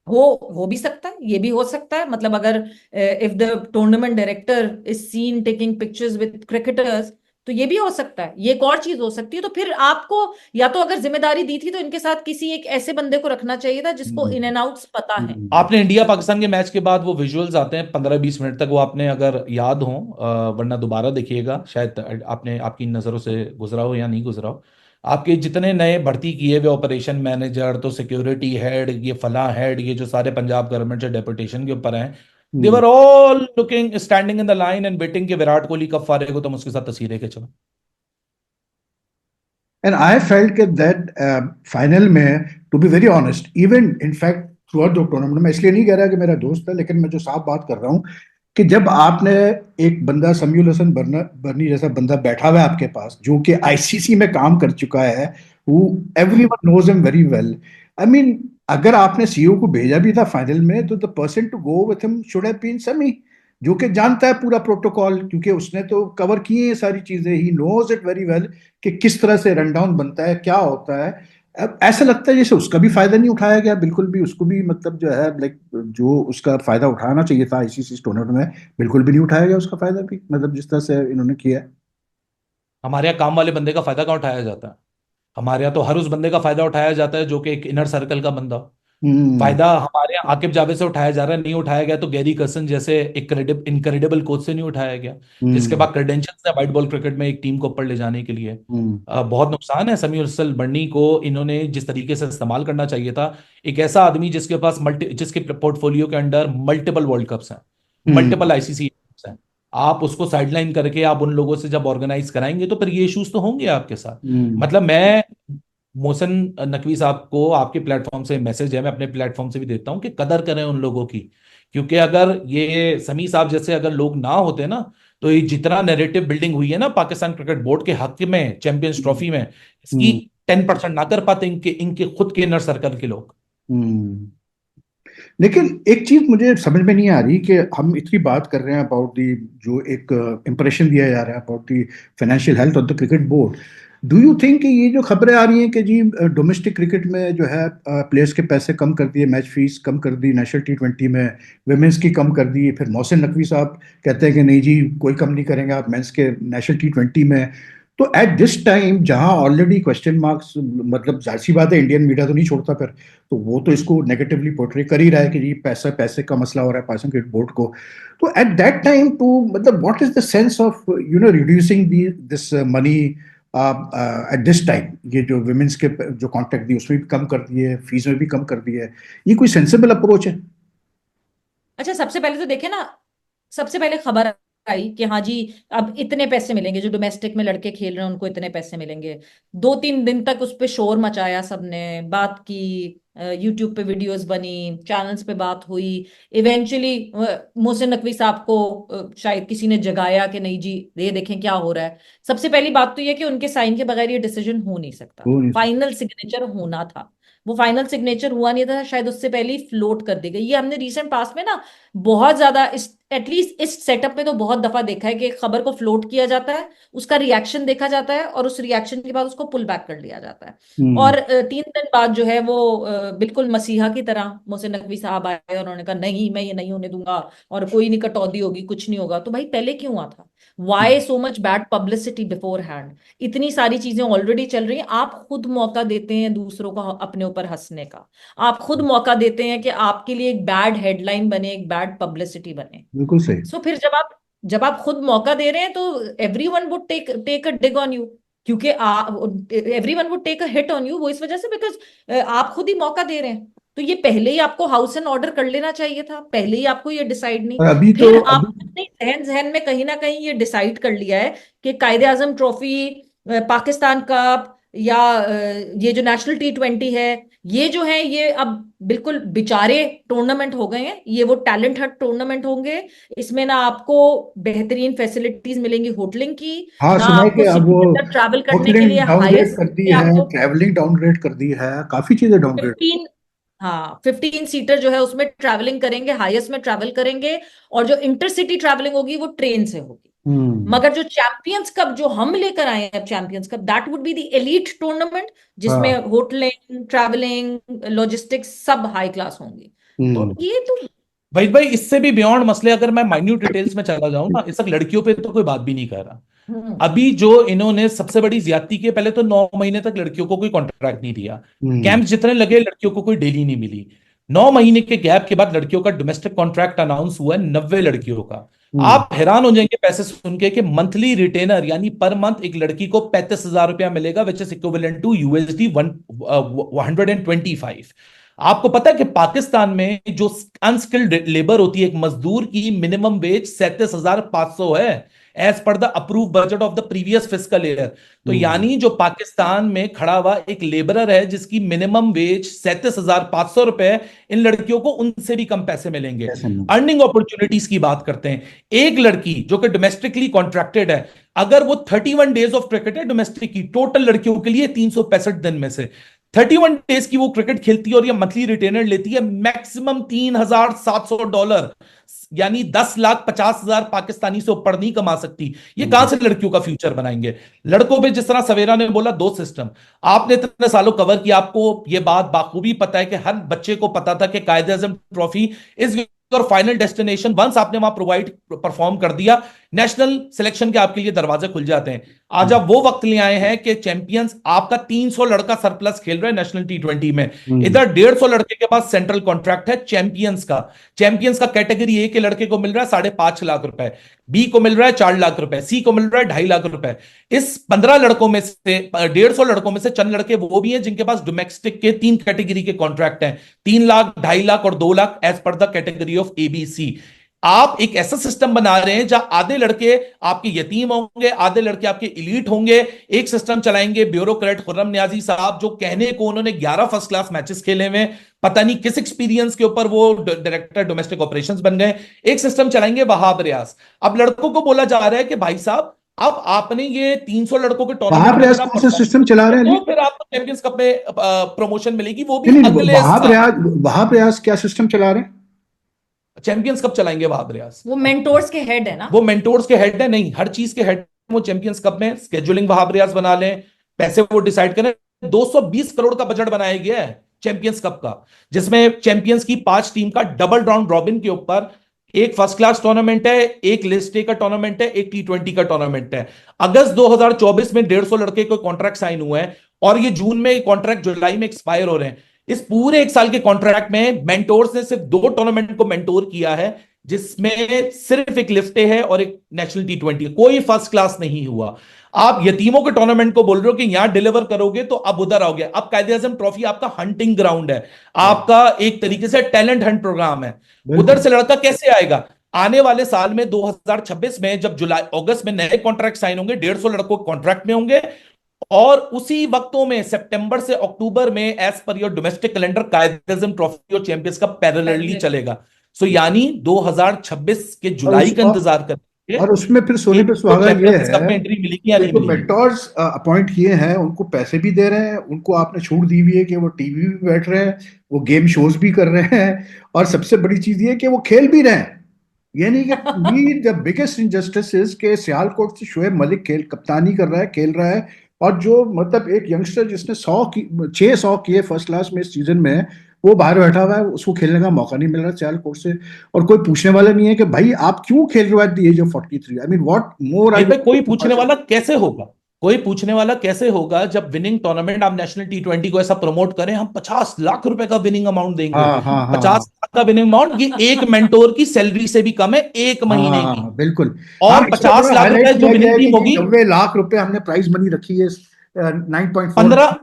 हो भी सकता है, ये भी हो सकता है, मतलब अगर if the tournament director is seen taking pictures with cricketers तो ये भी हो सकता है, ये एक और चीज हो सकती है। तो फिर आपको या तो अगर जिम्मेदारी दी थी तो इनके साथ किसी एक ऐसे बंदे को रखना चाहिए था जिसको इन हम्म, एंड आउट्स पता है। आपने इंडिया पाकिस्तान के मैच के बाद वो विजुअल्स आते हैं 15-20 मिनट तक, वो आपने अगर याद हो, वरना दोबारा देखिएगा, शायद आपने आपकी नज़रों से गुजरा हो या नहीं गुजरा हो। आपके जितने नए भर्ती किए हुए ऑपरेशन मैनेजर, तो सिक्योरिटी हेड, ये फला हेड, ये जो सारे पंजाब गवर्नमेंट से डेपुटेशन के ऊपर हैं, they hmm. Were all looking standing in the line and waiting कि विराट कोहली कब फारे को तुम उसके साथ तस्वीरें खिंचो। And I felt that final में, to be very honest, even in fact throughout the tournament, मैं इसलिए नहीं कह रहा कि मेरा दोस्त है, लेकिन मैं जो साफ बात कर रहा हूँ कि जब आपने एक बंदा समीउल हसन बर्नी जैसा बंदा बैठा हुआ है आपके पास, जो कि आईसीसी में काम कर चुका है, who everyone knows him very well, I mean, अगर आपने सीईओ को भेजा भी था फाइनल में, तो the person to go with him should have been Sami, जो कि जानता है पूरा प्रोटोकॉल, क्योंकि उसने तो कवर किए हैं ये सारी चीजें, he knows it very well कि किस तरह से रन डाउन बनता है, क्या होता है। अब ऐसा लगता है जैसे उसका भी फायदा नहीं उठाया गया, बिल्कुल भी, उसको भी मतलब जो है लाइक, जो उसका फायदा उठाना चाहिए था आईसीसी टूर्नामेंट में, बिल्कुल भी नहीं उठाया गया उसका फायदा भी, मतलब जिस तरह से इन्होंने किया है। हमारे यहाँ काम वाले बंदे का फायदा कहाँ उठाया जाता है? हमारे यहाँ तो हर उस बंदे का फायदा उठाया जाता है जो कि एक इनर सर्कल का बंदा हो। हम्म। फायदा हमारे यहाँ आकिब जावेद से उठाया जा रहा है, नहीं उठाया गया तो गैरी कर्सन जैसे एक इनक्रेडिबल कोच से नहीं उठाया गया, जिसके हम्म। पास क्रेडेंशियल्स है वाइट बॉल क्रिकेट में एक टीम को ऊपर ले जाने के लिए। हम्म। बहुत नुकसान है समीर उसल बर्नी को, इन्होंने जिस तरीके से इस्तेमाल करना चाहिए था, एक ऐसा आदमी जिसके पास जिसके पोर्टफोलियो के अंडर मल्टीपल वर्ल्ड कप्स हैं, हम्म। मल्टीपल आईसीसी हैं, आप उसको साइडलाइन करके आप उन लोगों से जब ऑर्गेनाइज कराएंगे तो फिर ये इश्यूज तो होंगे आपके साथ। हम्म। मतलब मैं मोहसिन नकवी साहब को आपके प्लेटफॉर्म से मैसेज है, मैं अपने प्लेटफॉर्म से भी देता हूं कि कदर करें उन लोगों की, क्योंकि अगर ये समी साहब जैसे अगर लोग ना होते ना, तो ये जितना नैरेटिव बिल्डिंग हुई है ना पाकिस्तान क्रिकेट बोर्ड के हक में चैंपियंस ट्रॉफी में, इसकी हम्म। 10% ना कर पाते इनके इनके खुद के इनर सर्कल के लोग। हम्म। लेकिन एक चीज मुझे समझ में नहीं आ रही कि हम इतनी बात कर रहे हैं अबाउट दी, जो एक इंप्रेशन दिया जा रहा है about the financial health of the cricket board, do you think कि ये जो खबरें आ रही हैं कि जी डोमेस्टिक क्रिकेट में जो है प्लेयर्स के पैसे कम कर दिए, मैच फीस कम कर दी, नेशनल T20 में विमेंस की कम कर दी, फिर मोहसिन नकवी साहब कहते हैं कि नहीं जी कोई कम नहीं करेंगे आप मेंस के नेशनल T20 में, तो एट दिस टाइम जहां ऑलरेडी क्वेश्चन मार्क्स, मतलब जाहिर सी बात है इंडियन मीडिया तो नहीं छोड़ता फिर, तो वो तो इसको नेगेटिवली पोर्ट्रे कर ही रहा है कि जी पैसा, पैसे का मसला हो रहा है पाकिस्तान क्रिकेट बोर्ड को, तो एट दैट टाइम टू मतलब what is the sense of reducing this money at this time, ये जो विमेंस के जो कॉन्ट्रैक्ट दिए उसमें भी कम कर दिए, फीस में भी कम कर दिए, ये कोई सेंसिबल अप्रोच है? अच्छा, सबसे पहले तो देखे ना, सबसे पहले खबर आई कि हाँ जी अब इतने पैसे मिलेंगे, जो डोमेस्टिक में लड़के खेल रहे हैं उनको इतने पैसे मिलेंगे। 2-3 दिन तक उस पे शोर मचाया, सबने बात की, यूट्यूब पे वीडियोस बनी, चैनल्स पे बात हुई। इवेंचुअली मोहसिन नकवी साहब को शायद किसी ने जगाया कि नहीं जी ये देखें क्या हो रहा है। सबसे पहली बात तो ये कि उनके साइन के बगैर ये डिसीजन हो नहीं सकता वो था, नहीं सकता। फाइनल सिग्नेचर होना था। वो फाइनल सिग्नेचर हुआ नहीं था, शायद उससे पहले ही फ्लोट कर दी गई। ये हमने रीसेंट पास में ना बहुत ज्यादा इस एटलीस्ट इस सेटअप में तो बहुत दफा देखा है कि खबर को फ्लोट किया जाता है, उसका रिएक्शन देखा जाता है और उस रिएक्शन के बाद उसको पुल बैक कर लिया जाता है। हम्म। और 3 दिन बाद जो है वो बिल्कुल मसीहा की तरह मोहसिन नकवी साहब आए और उन्होंने कहा नहीं मैं ये नहीं होने दूंगा और कोई नहीं कटौती होगी, कुछ नहीं होगा। तो भाई पहले क्यों हुआ था? Why so much bad publicity beforehand? इतनी सारी चीजें ऑलरेडी चल रही हैं, आप खुद मौका देते हैं दूसरों को अपने ऊपर हंसने का, आप खुद मौका देते हैं कि आपके लिए एक बैड हेडलाइन बने, एक बैड पब्लिसिटी बने। बिल्कुल सही। सो फिर जब आप खुद मौका दे रहे हैं तो everyone would take take a dig on you, क्योंकि everyone would take a hit on you, वो इस वजह से बिकॉज आप खुद ही मौका दे रहे हैं। तो ये पहले ही आपको हाउस एंड ऑर्डर कर लेना चाहिए था, पहले ही आपको ये डिसाइड नहीं। और अभी तो फिर आप अभी अपने जहन जहन में कहीं ना कहीं ये डिसाइड कर लिया है कि कायदे आजम ट्रॉफी, पाकिस्तान कप, या ये जो नेशनल T20 है, ये जो है ये अब बिल्कुल बेचारे टूर्नामेंट हो गए हैं। ये वो टैलेंट हंट टूर्नामेंट होंगे। इसमें ना आपको बेहतरीन फैसिलिटीज मिलेंगी होटलिंग की, हाँ, ना सुना है कि आपको अब सिटी वो के अंदर ट्रैवल करने के होटलिंग लिए डाउनग्रेड हाईएस्ट कर दी में है, आपको ट्रैवलिंग डाउनग्रेड कर दी है, काफी चीजें डाउनग्रेड। 15, हाँ 15 सीटर जो है उसमें ट्रैवलिंग करेंगे, हाईएस्ट में ट्रैवल करेंगे। और जो इंटरसिटी ट्रैवलिंग होगी वो ट्रेन से होगी। हम्म। मगर जो चैंपियंस कप जो हम लेकर आए हैं, अब champions cup that would be the elite tournament, जिसमें हाँ। होटलिंग, ट्रैवलिंग, लॉजिस्टिक्स सब हाई क्लास होंगी। तो हम्म। ये तो भाई भाई इससे भी बियॉन्ड मसले, अगर मैं माइन्यूट डिटेल्स में चला जाऊं ना, इस तक लड़कियों पे तो कोई बात भी नहीं कर रहा। हम्म अभी जो इन्होंने सबसे बड़ी ज्यादती की, पहले तो 9 महीने तक लड़कियों को कोई कॉन्ट्रैक्ट नहीं दिया। हम्म। कैंप्स जितने लगे लड़कियों को कोई डेली नहीं मिली। 9 महीने के गैप के बाद लड़कियों का डोमेस्टिक कॉन्ट्रैक्ट अनाउंस हुआ है 90 लड़कियों का। हम्म। आप हैरान हो जाएंगे पैसे सुन के कि मंथली रिटेनर यानी पर मंथ एक लड़की को 35,000 रुपया मिलेगा, which is equivalent to USD 125। आपको पता है कि पाकिस्तान में जो अनस्किल्ड लेबर होती है, एक मजदूर की मिनिमम वेज 37,500 है, as per the approve budget of the previous fiscal year. तो हम्म। यानी जो पाकिस्तान में खड़ा हुआ एक लेबरर है जिसकी मिनिमम वेज 37,500 रुपए है, इन लड़कियों को उनसे भी कम पैसे मिलेंगे। कैसे नहीं। अर्निंग अपॉर्चुनिटीज की बात करते हैं। एक लड़की जो कि डोमेस्टिकली कॉन्ट्रैक्टेड है, अगर वो 31 डेज ऑफ क्रिकेट है डोमेस्टिक की, टोटल लड़कियों के लिए 365 दिन में से 31 डेज की वो क्रिकेट खेलती है और ये मंथली रिटेनर लेती है मैक्सिमम $3,700, यानी 10,50,000 पाकिस्तानी से ऊपर नहीं कमा सकती। ये कहां हम्म। से लड़कियों का फ्यूचर बनाएंगे? लड़कों पे जिस तरह सवेरा ने बोला, दो सिस्टम। आपने इतने सालों कवर किया, आपको ये बात बाखूबी पता है कि हर बच्चे को पता था कि कायदे आजम ट्रॉफी इज और फाइनल डेस्टिनेशन। वंस आपने वहां प्रोवाइड परफॉर्म कर दिया, नेशनल सिलेक्शन के आपके लिए दरवाजे खुल जाते हैं। आज आप वो वक्त ले आए हैं कि चैंपियंस आपका 300 लड़का सरप्लस खेल रहा है नेशनल T20 में। हम्म। इधर 150 लड़के के पास सेंट्रल कॉन्ट्रैक्ट है चैंपियंस का। चैंपियंस का कैटेगरी ए के लड़के को मिल रहा है 5.5 लाख रुपए, बी को मिल रहा है 4 लाख रुपए, सी को मिल रहा है 2.5 लाख रुपए। इस 15 लड़कों में से 150 लड़कों में से चंद लड़के वो भी हैं जिनके पास डोमेस्टिक के 3 कैटेगरी के कॉन्ट्रैक्ट हैं, 3 लाख, 2.5 लाख और 2 lakh, as per the category of ABC। आप एक ऐसा सिस्टम बना रहे हैं जहां आधे लड़के आपके यतीम होंगे, आधे लड़के आपके इलीट होंगे। एक सिस्टम चलाएंगे ब्यूरोक्रेट खुर्रम नियाजी साहब, जो कहने को उन्होंने 11 फर्स्ट क्लास मैचेस खेले हुए, पता नहीं किस एक्सपीरियंस के ऊपर वो डायरेक्टर डोमेस्टिक ऑपरेशंस बन गए। एक सिस्टम चलाएंगे वहाब रियाज। अब लड़कों को बोला जा रहा है कि भाई साहब, अब आपने ये 300 लड़कों के टूर्नामेंट वहाब में रियाज अगर आप कौन सा परफॉर्म सिस्टम चला रहे हैं तो अली? फिर आपको चैंपियंस कप में प्रमोशन मिलेगी, वो भी नहीं नहीं, अगले साल। वहाब रियाज क्या सिस्टम चला रहे हैं? चैंपियंस कप चलाएंगे वहाब रियाज। वो मेंटोर्स के हेड है ना। वो मेंटोर्स के हेड है, नहीं हर चीज के हेड। वो चैंपियंस कप में स्केड्यूलिंग वहाब रियाज बना लें, पैसे वो डिसाइड करें। 220 करोड़ का बजट बनाया गया है चैंपियंस कप का, जिसमें चैंपियंस की 5 टीम का डबल राउंड रॉबिन के ऊपर एक फर्स्ट क्लास टूर्नामेंट है, एक लिस्ट ए का टूर्नामेंट है, एक T20 का टूर्नामेंट है। अगस्त 2024 में 150 लड़के को कॉन्ट्रैक्ट साइन हुए हैं और ये जून में कॉन्ट्रैक्ट जुलाई में एक्सपायर हो रहे हैं। इस पूरे एक साल के कॉन्ट्रैक्ट में मेंटोर्स ने सिर्फ 2 टूर्नामेंट को मेंटोर किया है, जिसमें सिर्फ एक लिफ्ट है और एक नेशनल T20, कोई फर्स्ट क्लास नहीं हुआ। आप यतीमों के टूर्नामेंट को बोल रहे हो कि यहां डिलीवर करोगे तो अब उधर आओगे। अब कायदे आजम ट्रॉफी आपका हंटिंग ग्राउंड है, आपका एक तरीके से टैलेंट हंट प्रोग्राम है। उधर बिल्कुल। से लड़का कैसे आएगा? आने वाले साल में 2026 में जब जुलाई अगस्त में नए कॉन्ट्रैक्ट साइन होंगे, 150 लड़कों कॉन्ट्रैक्ट में होंगे, और उसी वक्तों में सितंबर से अक्टूबर में as per your domestic calendar कायदे आजम ट्रॉफी और चैंपियंस का पैरेलली चलेगा। सो यानी 2026 के और जुलाई उस का इंतजार करके और उसमें फिर सोने पे इनको सुहागा ये चैंपियंस कप है में एंट्री मिलेगी या कि नहीं जो मिलेगी। मेंटोर्स अपॉइंट किए हैं उनको पैसे भी दे रहे हैं, उनको आपने छूट दी हुई है कि वो टीवी भी बैठ रहे हैं, वो गेम शोज भी कर रहे हैं, और सबसे बड़ी चीज ये है कि वो खेल भी रहे हैं। ये नहीं कि me the biggest injustice is के सियालकोट से शोएब मलिक खेल कप्तानी कर रहा है, खेल रहा है, और जो मतलब एक यंगस्टर जिसने 600 किए फर्स्ट क्लास में इस सीजन में, वो बाहर बैठा हुआ है, उसको खेलने का मौका नहीं मिल रहा सियालकोट से। और कोई पूछने वाला नहीं है कि भाई आप क्यों खेल रहे हो at the age of 43। I mean what more I भाई कोई पूछने वाला कैसे होगा? कोई पूछने वाला कैसे होगा जब विनिंग टूर्नामेंट आप नेशनल T20 को ऐसा प्रमोट करें, हम 50 लाख रुपए का विनिंग अमाउंट देंगे। हाँ हाँ हाँ हाँ 50 लाख का विनिंग अमाउंट ये एक मेंटोर की सैलरी से भी कम है एक महीने की। हाँ बिल्कुल। हाँ, और इसमें 50 थोड़ा लाख हाईलाइट रुपए जो किया गया विनिंग है टीम कि होगी 90 लाख रुपए हमने प्राइज मनी रखी है 9.4। 15।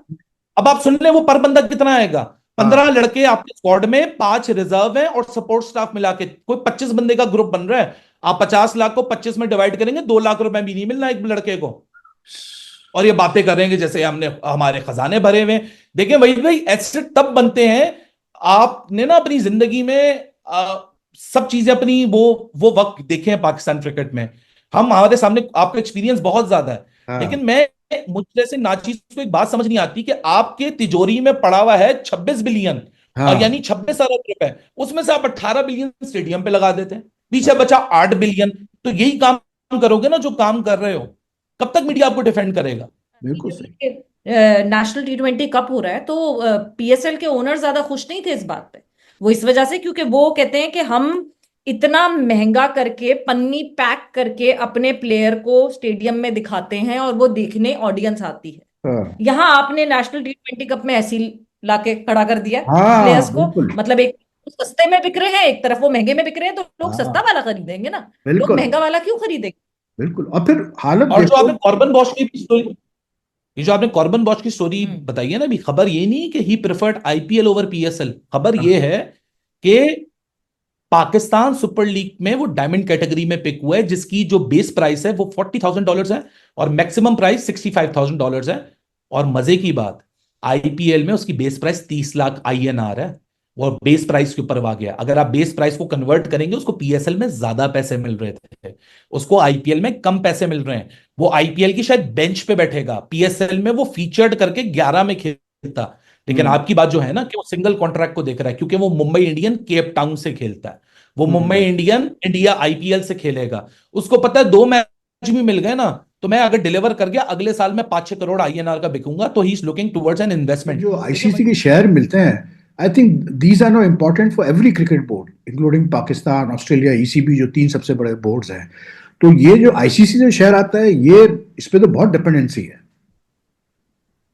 अब आप सुन ले वो पर बंदा कितना आएगा। हाँ 15 लड़के आपके स्क्वाड में, 5 रिजर्व हैं और सपोर्ट स्टाफ मिला के कोई 25 बंदे का ग्रुप बन रहा है। आप 50 लाख को 25 में डिवाइड करेंगे, 2 लाख रुपए भी नहीं मिलना एक लड़के को। और ये बातें कर रहे हैं कि जैसे हमने हमारे खजाने भरे हुए हैं। देखिए वहीद भाई, एसेट तब बनते हैं आपने ना अपनी जिंदगी में सब चीजें अपनी वो वक्त देखे हैं पाकिस्तान क्रिकेट में। हम हमारे सामने आपका एक्सपीरियंस बहुत ज्यादा है, हाँ लेकिन मैं मुझ जैसे नाचीज को एक बात समझ नहीं आती कि आपके तिजोरी में पड़ा हुआ है 26 बिलियन, और हाँ यानी 26 अरब रुपए, उसमें से आप 18 बिलियन स्टेडियम पे लगा देते हैं, पीछे बचा 8 बिलियन। तो यही काम करोगे ना जो काम कर रहे हो, कब तक मीडिया आपको डिफेंड करेगा? बिल्कुल सही। नेशनल T20 कप हो रहा है तो PSL के ओनर ज्यादा खुश नहीं थे इस बात पे। वो इस वजह से क्योंकि वो कहते हैं कि हम इतना महंगा करके पन्नी पैक करके अपने प्लेयर को स्टेडियम में दिखाते हैं और वो देखने ऑडियंस आती है। हाँ यहाँ आपने नेशनल T20 कप में ऐसी लाके खड़ा कर दिया हाँ प्लेयर्स को। बिल्कुल। मतलब एक सस्ते में बिक रहे हैं, एक तरफ वो महंगे में बिक रहे हैं, तो लोग सस्ता हाँ वाला खरीदेंगे ना। लोग बिल्कुल महंगा वाला क्यों खरीदेंगे? बिल्कुल। और फिर हालत और जो देखो। आपने कॉर्बन बॉश की स्टोरी, ये जो आपने कॉर्बन बॉश की स्टोरी हम्म। बताई है ना, अभी खबर ये नहीं कि ही प्रेफर्ड IPL ओवर PSL, खबर हाँ, ये है कि पाकिस्तान सुपर लीग में वो डायमंड कैटेगरी में पिक हुआ है, जिसकी जो बेस प्राइस है वो $40,000 है और मैक्सिमम प्राइस $65,000 है। और मजे की बात, IPL में उसकी बेस प्राइस 30 लाख INR है, और बेस प्राइस के ऊपर आ गया। अगर आप बेस प्राइस को कन्वर्ट करेंगे, उसको PSL में ज्यादा पैसे मिल रहे थे, उसको IPL में कम पैसे मिल रहे हैं। वो IPL की शायद बेंच पे बैठेगा, PSL में वो फीचर्ड करके 11 में खेलता। लेकिन हम्म आपकी बात जो है ना कि वो सिंगल कॉन्ट्रैक्ट को देख रहा है, क्योंकि वो मुंबई इंडियन केप टाउन से खेलता है, वो मुंबई हम्म। इंडियन इंडिया IPL से खेलेगा। उसको पता है 2 मैच भी मिल गए ना, तो मैं अगर डिलीवर कर गया अगले साल में 5-6 करोड़ INR का बिकूंगा, तो he is looking towards an ये इन्वेस्टमेंट। जो देखिए आईसीसी के शेयर मिलते हैं, I think these are no important for every cricket board including Pakistan, Australia, ECB, जो तीन सबसे बड़े बोर्ड्स हैं। तो ये जो आईसीसी से शेयर आता है, ये इस पे तो बहुत डिपेंडेंसी है।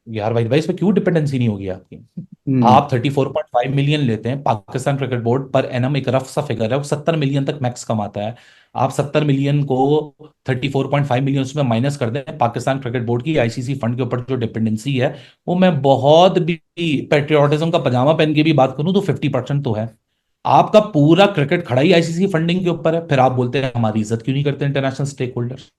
यार भाई भाई, इसमें क्यों डिपेंडेंसी नहीं होगी आपकी? हम्म आप 34.5 मिलियन लेते हैं, Pakistan cricket board per annum एक रफ सा फिगर है, वो 70 मिलियन तक मैक्स कमाता है। आप 70 मिलियन को 34.5 मिलियन उसमें माइनस कर दें, पाकिस्तान क्रिकेट बोर्ड की ICC फंड के ऊपर जो डिपेंडेंसी है, वो मैं बहुत भी पेट्रियोटिज्म का पजामा पहन के भी बात करूं तो 50% तो है। आपका पूरा क्रिकेट खड़ा ही ICC फंडिंग के ऊपर है, फिर आप बोलते हैं हमारी इज्जत क्यों नहीं करते इंटरनेशनल स्टेक होल्डर्स?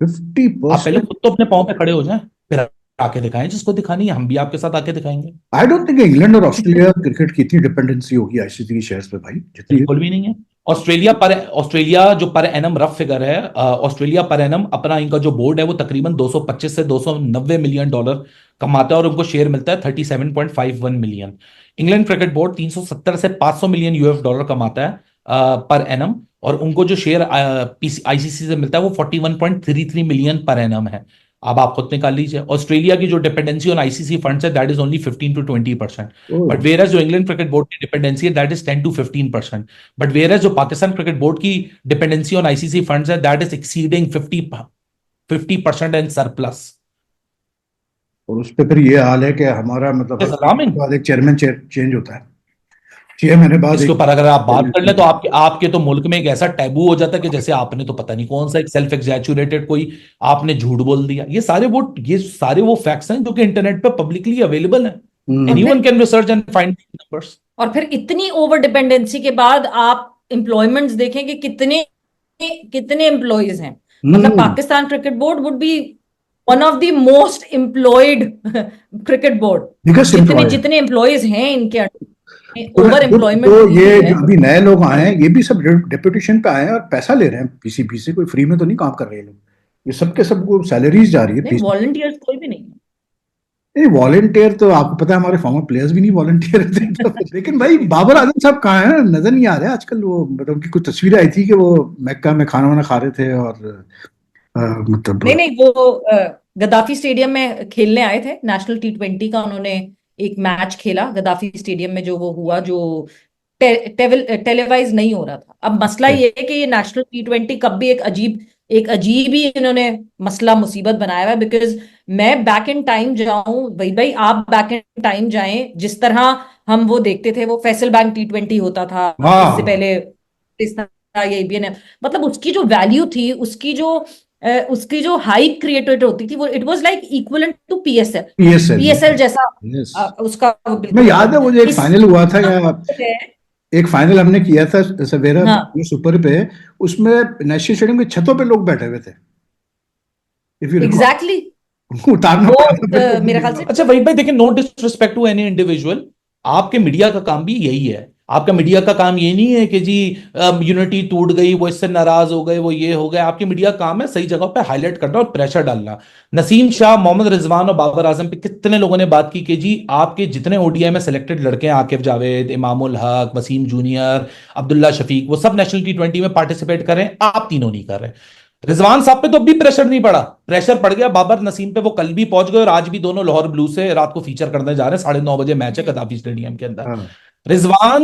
फिफ्टी आप पहले परसेंट खुद तो अपने पाँव पे खड़े हो जाएं, फिर आके दिखाएं जिसको दिखानी है, हम भी आपके साथ आके दिखाएंगे। आई डोंट थिंक इंग्लैंड और ऑस्ट्रेलिया क्रिकेट की इतनी डिपेंडेंसी होगी आईसीसी के शेयर्स पे भाई, जितनी। बिल्कुल भी नहीं है। ऑस्ट्रेलिया जो पर एनम रफ फिगर है, ऑस्ट्रेलिया पर एनम अपना इनका जो बोर्ड है वो तकरीबन 225 से 290 मिलियन डॉलर कमाता है, और उनको शेयर मिलता है 37.51 मिलियन। इंग्लैंड क्रिकेट बोर्ड 370 से 500 मिलियन US डॉलर कमाता है पर एनम, और उनको जो शेयर ICC से मिलता है वो 41.33 मिलियन पर एनम है। अब आप खुद निकाल लीजिए, ऑस्ट्रेलिया की जो डिपेंडेंसी ऑन ICC फंड्स है that is only 15 to 20%, but where जो इंग्लैंड क्रिकेट बोर्ड की डिपेंडेंसी है that is 10 to 15%, but where जो पाकिस्तान क्रिकेट बोर्ड की डिपेंडेंसी ऑन ICC फंड्स है that is exceeding 50% and surplus. और उस पे फिर ये हाल है कि हमारा मतलब हर 3 महीने अलार्मिंग। बाद एक चेयरमैन चेंज होता है, 6 महीने बाद इसके एक ऊपर अगर आप बात chairman कर ले change तो होता आपके आपके तो मुल्क में एक ऐसा टैबू हो जाता है कि जैसे आपने तो पता नहीं कौन सा एक सेल्फ एग्जैचुरेटेड कोई आपने झूठ बोल दिया। ये सारे वो फैक्ट्स हैं जो कि इंटरनेट पे पब्लिकली अवेलेबल हैं, है। और एनीवन फिर can research and find numbers. और फिर इतनी ओवर डिपेंडेंसी के बाद आप एम्प्लॉयमेंट्स देखें कि कितने कितने एम्प्लॉयज हैं। मतलब hmm Pakistan cricket board would be one of the most employed cricket board. Biggest जितने एम्प्लॉयर। जितने एम्प्लॉयज हैं इनके तो ओवर जो एम्प्लॉयमेंट जो हुई ये है। जो अभी नए लोग आए हैं, ये भी सब डेपुटेशन पे आए हैं और पैसा ले रहे हैं पीसीबी से, कोई फ्री में तो नहीं काम कर रहे हैं लोग। ये सबके सबको सैलरीज जा रही है नहीं, पीसीबी। वॉलंटियर्स कोई भी नहीं है। नहीं, वॉलेंटियर तो आपको पता है हमारे फॉर्मर प्लेयर्स भी नहीं वॉलेंटियर थे तो लेकिन भाई बाबर आजम साहब कहाँ हैं, नजर नहीं आ रहे आजकल। वो मतलब उनकी कुछ तस्वीरें आई थी कि वो मक्का में खाना वाना खा रहे थे, और नहीं मतलब नहीं, वो गद्दाफी स्टेडियम में खेलने आए थे नेशनल T20 का। उन्होंने एक मैच खेला गद्दाफी स्टेडियम में, जो वो हुआ जो टेलीवाइज नहीं हो रहा था। अब मसला ये है कि ये नेशनल T20 कब भी एक अजीब ही इन्होंने मसला मुसीबत बनाया हुआ है। बिकॉज मैं बैक इन टाइम जाऊं, भाई भाई आप बैक इन टाइम जाएं, जिस तरह हम वो देखते थे, वो फैसल बैंक T20 होता था इससे हाँ पहले, इस तरह ये ABN है। मतलब उसकी जो वैल्यू थी, उसकी जो हाइप क्रिएटेड होती थी, वो it was like equivalent to PSL। PSL. PSL जैसा यस, उसका वो मैं बिल्कुल याद है मतलब वो जो एक इस फाइनल हुआ था, या है। एक फाइनल हमने किया था सवेरा हाँ सुपर पे, उसमें नेशनल स्टेडियम की छतों पे लोग बैठे हुए थे, if you recall. Exactly exactly. उनको उतारना वो पड़ा था फिर तो मेरे ख्याल से अच्छा वही भाई देखिए, no disrespect to any individual, आपके मीडिया का काम भी यही है। आपका मीडिया का काम ये नहीं है कि जी यूनिटी टूट गई, वो इससे नाराज हो गए, वो ये हो गए। आपके मीडिया का काम है सही जगह पे हाईलाइट करना और प्रेशर डालना। नसीम शाह, मोहम्मद रिजवान और बाबर आजम पे कितने लोगों ने बात की कि जी आपके जितने ओडीआई में सिलेक्टेड लड़के हैं, आकिब जावेद, इमामुल हक, वसीम जूनियर, अब्दुल्ला शफीक, वो सब नेशनल टी20 में पार्टिसिपेट कर रहे हैं, आप तीनों नहीं कर रहे। रिजवान साहब पे तो अभी प्रेशर नहीं पड़ा, प्रेशर पड़ गया बाबर नसीम पे, वो कल भी पहुंच गए और आज भी दोनों लाहौर ब्लू से रात को फीचर करने जा रहे हैं। 9:30 बजे मैच है कदाफी स्टेडियम के अंदर। हाँ। रिजवान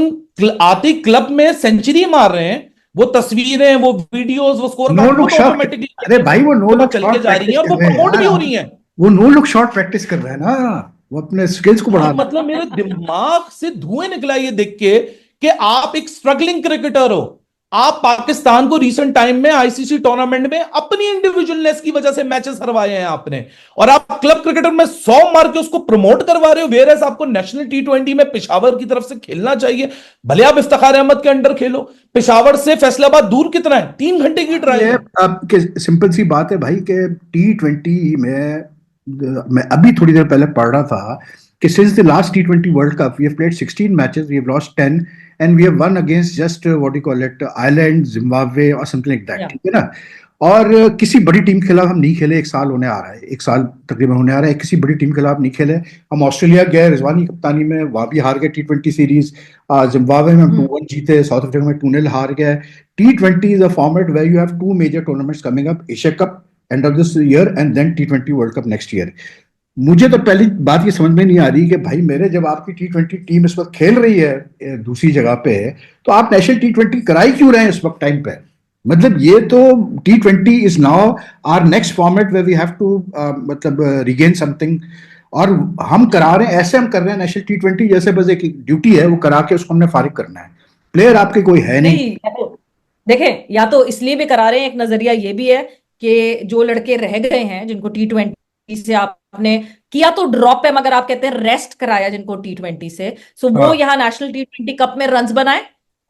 आते क्लब में सेंचुरी मार रहे हैं, वो तस्वीरें, वो वीडियोस, वो स्कोर नो कार्ड लुक खुद शॉट, ऑटोमेटिकली अरे भाई वो नो लुक चल के शॉट जा रही प्रैक्टिस है और कर वो रहे हैं प्रमोट भी यार, हो रही है। वो नो लुक शॉट प्रैक्टिस कर रहे हैं ना, वो अपने स्किल्स को बढ़ा भाई रहे हैं। मतलब मेरे दिमाग से धुएं निकला ये देख के कि आप एक स्ट्रगलिंग क्रिकेटर हो। आप पाकिस्तान को रीसेंट टाइम में आईसीसी टूर्नामेंट में अपनी इंडिविजुअलनेस की वजह से मैचेस हरवाए हैं आपने, और आप क्लब क्रिकेटर में 100 मार के उसको प्रमोट करवा रहे हो। वेयर आपको नेशनल टी20 में पेशावर की तरफ से खेलना चाहिए। भले आप इफ्तिखार अहमद के अंडर खेलो, पेशावर से फैसलाबाद दूर कितना है, 3 घंटे की ड्राइव ये है। अब सिंपल सी बात है भाई कि T20 में मैं अभी थोड़ी देर पहले पढ़ रहा था कि since the last T20 world cup we have played 16 matches, we have lost 10 and we have won against just what you call it Ireland, Zimbabwe और समथिंग लाइक दैट, या ठीक है ना। और किसी बड़ी टीम के खिलाफ हम नहीं खेले, एक साल होने आ रहा है, एक साल तकरीबन होने आ रहा है, किसी बड़ी टीम के खिलाफ नहीं खेले। हम ऑस्ट्रेलिया गए रिजवानी की कप्तानी में, वहां भी हार गए T20 सीरीज। जिम्बाब्वे में हम 2-1 जीते, साउथ अफ्रीका में 2-0 हार गए। T20 is a format where you have two major tournaments coming up, Asia Cup end of this year and then T20 World Cup next year. मुझे तो पहली बात ये समझ में नहीं आ रही कि भाई मेरे, जब आपकी T20 टीम इस वक्त खेल रही है दूसरी जगह पे, तो आप नेशनल T20 कराई क्यों रहे हैं इस वक्त टाइम पे? मतलब ये तो T20 is now our next format where we have to मतलब रिगेन समथिंग, और हम करा रहे हैं, ऐसे हम कर रहे हैं नेशनल T20 जैसे बस एक ड्यूटी है वो करा के उसको हमने फारिग करना है। प्लेयर आपके कोई है नहीं। नहीं, देखें, या तो इसलिए भी करा रहे हैं, एक नजरिया ये भी है कि जो लड़के रह गए हैं जिनको T20 से आपने किया तो ड्रॉप है, मगर आप कहते हैं रेस्ट कराया जिनको T20 से, सो वो हाँ यहाँ नेशनल T20 कप में रन्स बनाए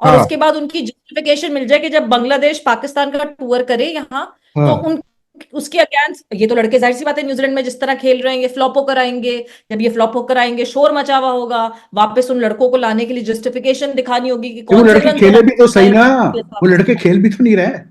और हाँ उसके बाद उनकी जस्टिफिकेशन मिल जाए कि जब बांग्लादेश पाकिस्तान का टूर करे यहाँ, तो हाँ। उन उसके अगेंस्ट ये तो लड़के जाहिर सी बात है न्यूजीलैंड में जिस तरह खेल रहे हैं ये फ्लॉप होकर आएंगे। जब ये फ्लॉप होकर आएंगे शोर मचा हुआ होगा, वापस उन लड़कों को लाने के लिए जस्टिफिकेशन दिखानी होगी कि वो कौन से लड़के रन खेले भी तो सही ना, बनाए। वो लड़के खेल भी तो नहीं रहे।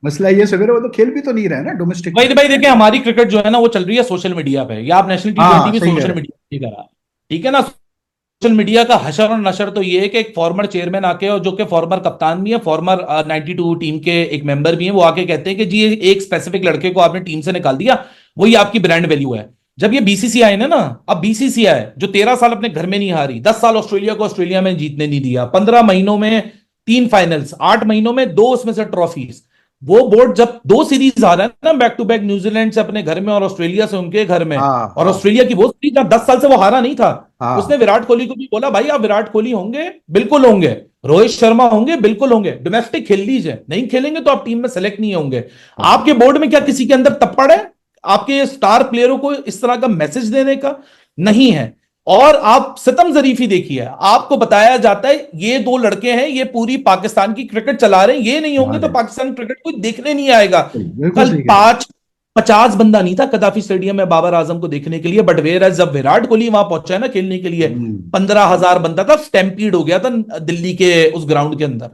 मसला ये सवेरे वो तो खेल भी तो नहीं रहे ना डोमेस्टिक भाई में। भाई देखिए, हमारी क्रिकेट जो है ना वो चल रही है सोशल मीडिया पे, या आप नेशनल टी20 हाँ भी सही कह सोशल रहे हैं। मीडिया पे करा, ठीक है ना। सोशल मीडिया का हशर और नशर तो ये है कि एक फॉर्मर चेयरमैन आके, और जो कि फॉर्मर कप्तान भी है, फॉर्मर 92 टीम के एक मेंबर भी हैं, वो आके कहते हैं कि जी एक स्पेसिफिक लड़के को आपने टीम से निकाल दिया, वही आपकी ब्रांड वैल्यू है। जब ये बीसीसीआई ने ना, अब बीसीसीआई जो 13 साल अपने घर में नहीं हारी, 10 साल ऑस्ट्रेलिया को ऑस्ट्रेलिया में जीतने नहीं दिया, 15 महीनों में 3 फाइनल्स, 8 महीनों में 2 उसमें से ट्रॉफीज, वो बोर्ड जब 2 सीरीज आ रहा है ना बैक टू बैक, न्यूजीलैंड से अपने घर में और ऑस्ट्रेलिया से उनके घर में, हाँ और हाँ ऑस्ट्रेलिया की वो सीरीज जहां 10 साल से वो हारा नहीं था, उसने हाँ विराट कोहली को भी बोला भाई आप विराट कोहली होंगे, बिल्कुल होंगे, रोहित शर्मा होंगे, बिल्कुल होंगे, डोमेस्टिक खेल लीजिए, नहीं खेलेंगे तो आप टीम में सेलेक्ट नहीं होंगे। हाँ। आपके बोर्ड में क्या किसी के अंदर तप्पड़ है आपके स्टार प्लेयरों को इस तरह का मैसेज देने का? नहीं है। और आप सितम जरीफी देखिए, आपको बताया जाता है ये 2 लड़के हैं, ये पूरी पाकिस्तान की क्रिकेट चला रहे हैं, ये नहीं होंगे तो पाकिस्तान क्रिकेट कोई देखने नहीं आएगा। बिल्कुल कल सही कह रहे हैं। 50 बंदा नहीं था कदाफी स्टेडियम में बाबर आजम को देखने के लिए, बट वेयर एज जब विराट कोहली वहां पहुंचा है ना खेलने के लिए, 15,000 बंदा था, स्टैम्पीड हो गया था दिल्ली के उस ग्राउंड के अंदर।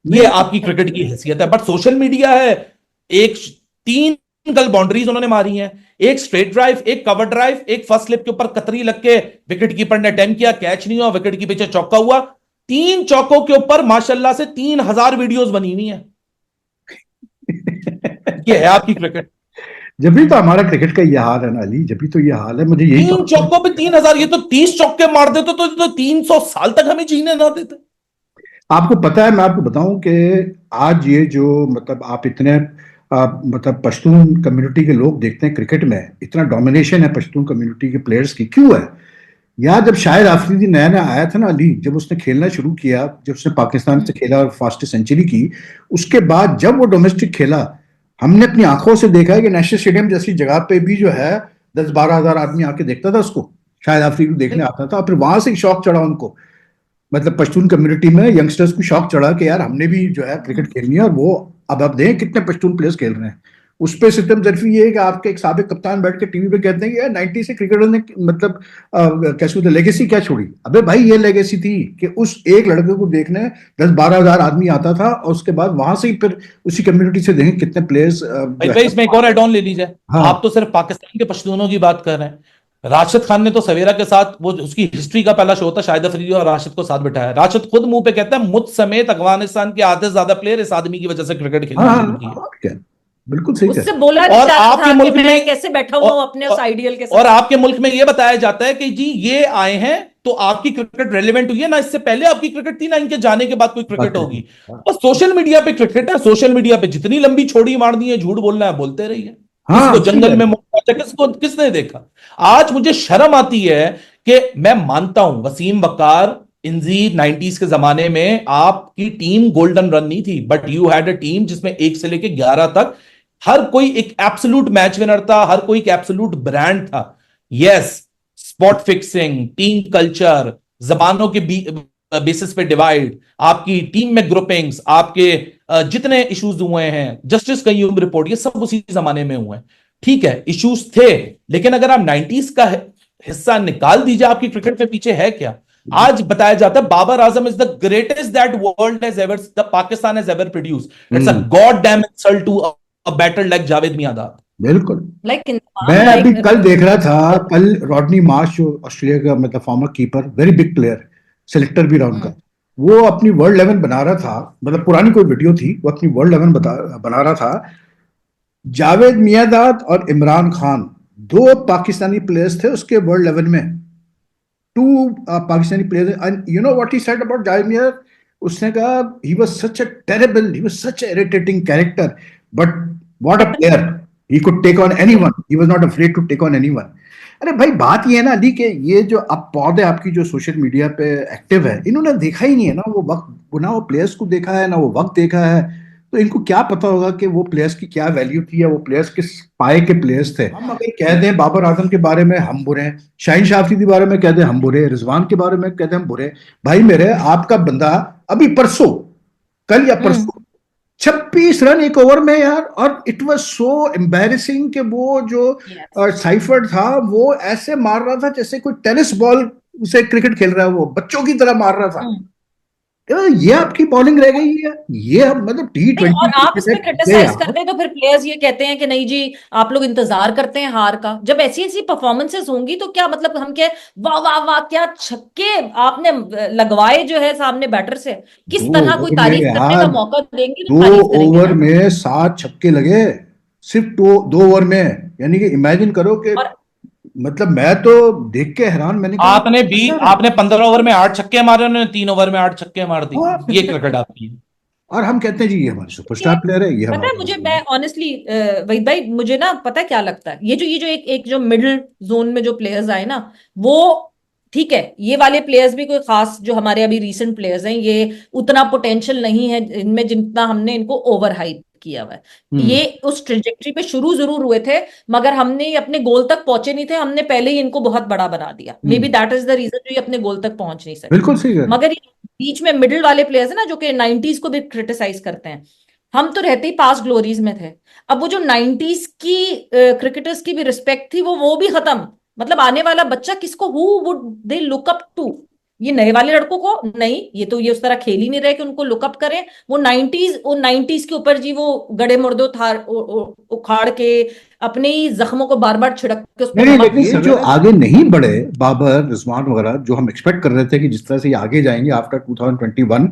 ये नहीं आपकी क्रिकेट की हैसियत है। बट सोशल मीडिया है, एक 3 गल बाउंड्रीज उन्होंने मारी हैं, एक स्ट्रेट ड्राइव, एक कवर ड्राइव, एक फर्स्ट स्लिप के ऊपर कतरी लग के विकेट कीपर ने अटेम्प्ट किया, कैच नहीं हुआ, विकेट के पीछे चौका हुआ। 3 चौकों के ऊपर माशाल्लाह से 3000 वीडियोस बनी हुई हैं। ये है आपकी क्रिकेट। जब भी तो हमारा क्रिकेट का ये हाल है ना अली, जब भी तो ये हाल है, मुझे यही 3 चौकों पे 3000, ये तो 30 चौके मार देते तो 300 साल तक हमें जीने ना देते। आपको पता है, मैं आपको बताऊं कि आज ये जो मतलब आप इतने मतलब पश्तून कम्युनिटी के लोग देखते हैं क्रिकेट में, इतना डोमिनेशन है पश्तून कम्युनिटी के प्लेयर्स की, क्यों है? या जब शाहिद आफरीदी नया नया आया था ना अली, जब उसने खेलना शुरू किया, जब उसने पाकिस्तान से खेला और फास्टेस्ट सेंचुरी की, उसके बाद जब वो डोमेस्टिक खेला, हमने अपनी आंखों से देखा है कि नेशनल स्टेडियम जैसी जगह पे भी जो है 10-12 हजार आदमी आके देखता था उसको, शाहिद आफरीदी को देखने आता था। फिर वहां से ही शौक चढ़ा उनको, मतलब पश्तून कम्युनिटी में यंगस्टर्स को शौक चढ़ा कि यार हमने भी जो है क्रिकेट खेलनी है, और वो अब आप देखें कितने पश्तून प्लेयर्स खेल रहे हैं। उस पे सितम जरफी ये है कि आपके एक साबिक कप्तान बैठ के टीवी पे कहते हैं कि यार 90 से क्रिकेटर ने मतलब कैसे होता लेगेसी क्या छोड़ी। अबे भाई ये लेगेसी थी कि उस एक लड़के को देखने 10-12 हजार आदमी आता था, और उसके बाद वहां से ही फिर उसी कम्युनिटी से देखें कितने प्लेयर्स भाई भाई इसमें एक और एड ऑन ले लीजिए। हाँ आप तो सिर्फ पाकिस्तान के पश्तूनों की बात कर रहे हैं। राशिद खान ने तो सवेरा के साथ, वो उसकी हिस्ट्री का पहला शो था, शाहिद अफरीदी और राशिद को साथ बिठाया। राशिद खुद मुंह पे कहता है मुझ समेत अफगानिस्तान के आधे से ज्यादा प्लेयर इस आदमी की वजह से क्रिकेट हाँ खेलना शुरू हाँ, किए। और क्या, बिल्कुल सही उससे कह बोला और जाता आपके था कि मुल्क मैं में कैसे बैठा हुआ हूं अपने उस आइडियल के और साथ। आपके मुल्क में यह बताया जाता है कि जी ये आए हैं तो आपकी क्रिकेट रेलेवेंट हुई है ना, इससे पहले आपकी क्रिकेट थी ना इनके जाने के बाद कोई क्रिकेट होगी। बस सोशल मीडिया पे क्रिकेट है, सोशल मीडिया पे जितनी लंबी छोड़ी मारनी है, झूठ बोलना है, बोलते रहिए। किसी हाँ को सही जंगल कह में रहे मौका था, किसको किसने देखा। आज मुझे शर्म आती है कि मैं मानता हूं वसीम वकार इंजी 90s के जमाने में आपकी टीम गोल्डन रन नहीं थी, but you had a team जिसमें 1 से लेके 11 तक हर कोई एक एब्सोल्यूट मैच विनर था, हर कोई एक एब्सोल्यूट ब्रांड था। Yes, spot fixing, team culture, जबानों के बेसिस पे डिवाइड, आपकी टीम में ग्रुपिंग्स, आपके जितने इश्यूज हुए हैं, जस्टिस कयूम रिपोर्ट, ये सब उसी जमाने में हुए हैं। ठीक है, इश्यूज थे, लेकिन अगर आप 90s का हिस्सा निकाल दीजिए, आपकी क्रिकेट के पीछे है क्या? आज बताया जाता है Babar Azam is the greatest that world has ever, the Pakistan has ever produced. It's a god damn insult to a batter like Javed Miandad. बिल्कुल। लाइक मैं लाइक अभी कल देख रहा था, कल रॉडनी मार्श जो ऑस्ट्रेलिया का मतलब farmer keeper, very big player, selector भी रहा उनका, वो अपनी वर्ल्ड 11 बना रहा था, मतलब पुरानी कोई वीडियो थी, वो अपनी वर्ल्ड 11 बना रहा था। जावेद मियांदाद और इमरान खान, दो पाकिस्तानी प्लेयर्स थे उसके वर्ल्ड 11 में, two Pakistani players, and you know what he said about Javed Miandad. उसने कहा he was such a terrible, he was such a irritating character, but what a player, he could take on anyone, he was not afraid to take on anyone. अरे भाई बात ये है ना अली कि ये जो अब पौधे आपकी जो सोशल मीडिया पे एक्टिव है, इन्होंने देखा ही नहीं है ना वो वक्त, ना वो प्लेयर्स को देखा है, ना वो वक्त देखा है, तो इनको क्या पता होगा कि वो प्लेयर्स की क्या वैल्यू थी, या वो प्लेयर्स किस पाए के प्लेयर्स थे। हम अगर कह दें बाबर आजम के बारे में हम बुरे हैं, शाहीन शाह अफरीदी के बारे में कह दें हम बुरे, रिजवान के बारे में कह दें हम बुरे, भाई मेरे आपका बंदा अभी परसों, कल या परसों 26 रन एक ओवर में यार, और इट वाज सो एम्बैरेसिंग कि वो जो साइफर्ड था वो ऐसे मार रहा था जैसे कोई टेनिस बॉल से क्रिकेट खेल रहा है, वो बच्चों की तरह मार रहा था। ये आपकी बॉलिंग रह गई है, ये हम मतलब नहीं, और आप इसमें क्रिटिसाइज T20 करते हैं तो फिर प्लेयर्स ये कहते हैं कि नहीं जी आप लोग इंतजार करते हैं हार का। जब ऐसी ऐसी परफॉर्मेंसेस होंगी तो क्या मतलब हम क्या वाह वाह वाह क्या छक्के आपने लगवाए जो है सामने बैटर से, किस दो तरह कोई ओवर में तारीफ करने का यार, मौका देंगे तो दो तारीफ करेंगे ओवर ना। में 7 छक्के लगे, सिर्फ दो ओवर में। यानी कि इमेजिन करो कि और मतलब मैं तो देख के हैरान, मैंने कहा आपने 15 ओवर में 8 छक्के मारे, उन्होंने 3 ओवर में 8 छक्के मार दी। हाँ, ये क्रिकेट आपकी है। और हम कहते हैं जी ये हमारे सुपरस्टार ये प्लेयर है, ये पता है मुझे, मैं हमारे। ऑनेस्टली वहीद भाई मुझे ना पता है क्या लगता है, ये जो एक एक जो मिडिल जोन में जो प्लेयर्स आए ना वो ठीक है, ये वाले प्लेयर्स भी कोई खास जो हमारे अभी रीसेंट प्लेयर्स हैं ये उतना पोटेंशियल नहीं है इनमें जितना हमने इनको ओवर हाइप किया हुआ है। ये उस ट्रेजेक्टरी पे शुरू जरूर हुए थे मगर हमने अपने गोल तक पहुंचे नहीं थे, हमने पहले ही इनको बहुत बड़ा बना दिया। Maybe that is the reason जो ये अपने गोल तक पहुंच नहीं सके। बिल्कुल सही है। मगर ये बीच में मिडिल वाले प्लेयर्स है ना जो कि 90s को भी क्रिटिसाइज करते हैं, हम तो रहते ही पास्ट ग्लोरीज में थे। अब वो जो 90s की क्रिकेटर्स की भी रिस्पेक्ट थी वो भी खत्म। मतलब आने वाला बच्चा किसको who would they look up to, ये नए वाले लड़कों को नहीं, ये तो ये उस तरह खेल ही नहीं रहे कि उनको लुकअप करें। वो 90s के ऊपर जी वो गड़े मुर्दे उखाड़ के अपने ही जख्मों को बार बार छिड़क के उस पर नहीं नमक लेकिन ये जो आगे नहीं बढ़े बाबर रिजवान वगैरह, जो हम एक्सपेक्ट कर रहे थे कि जिस तरह से ये आगे जाएंगे आफ्टर 2021,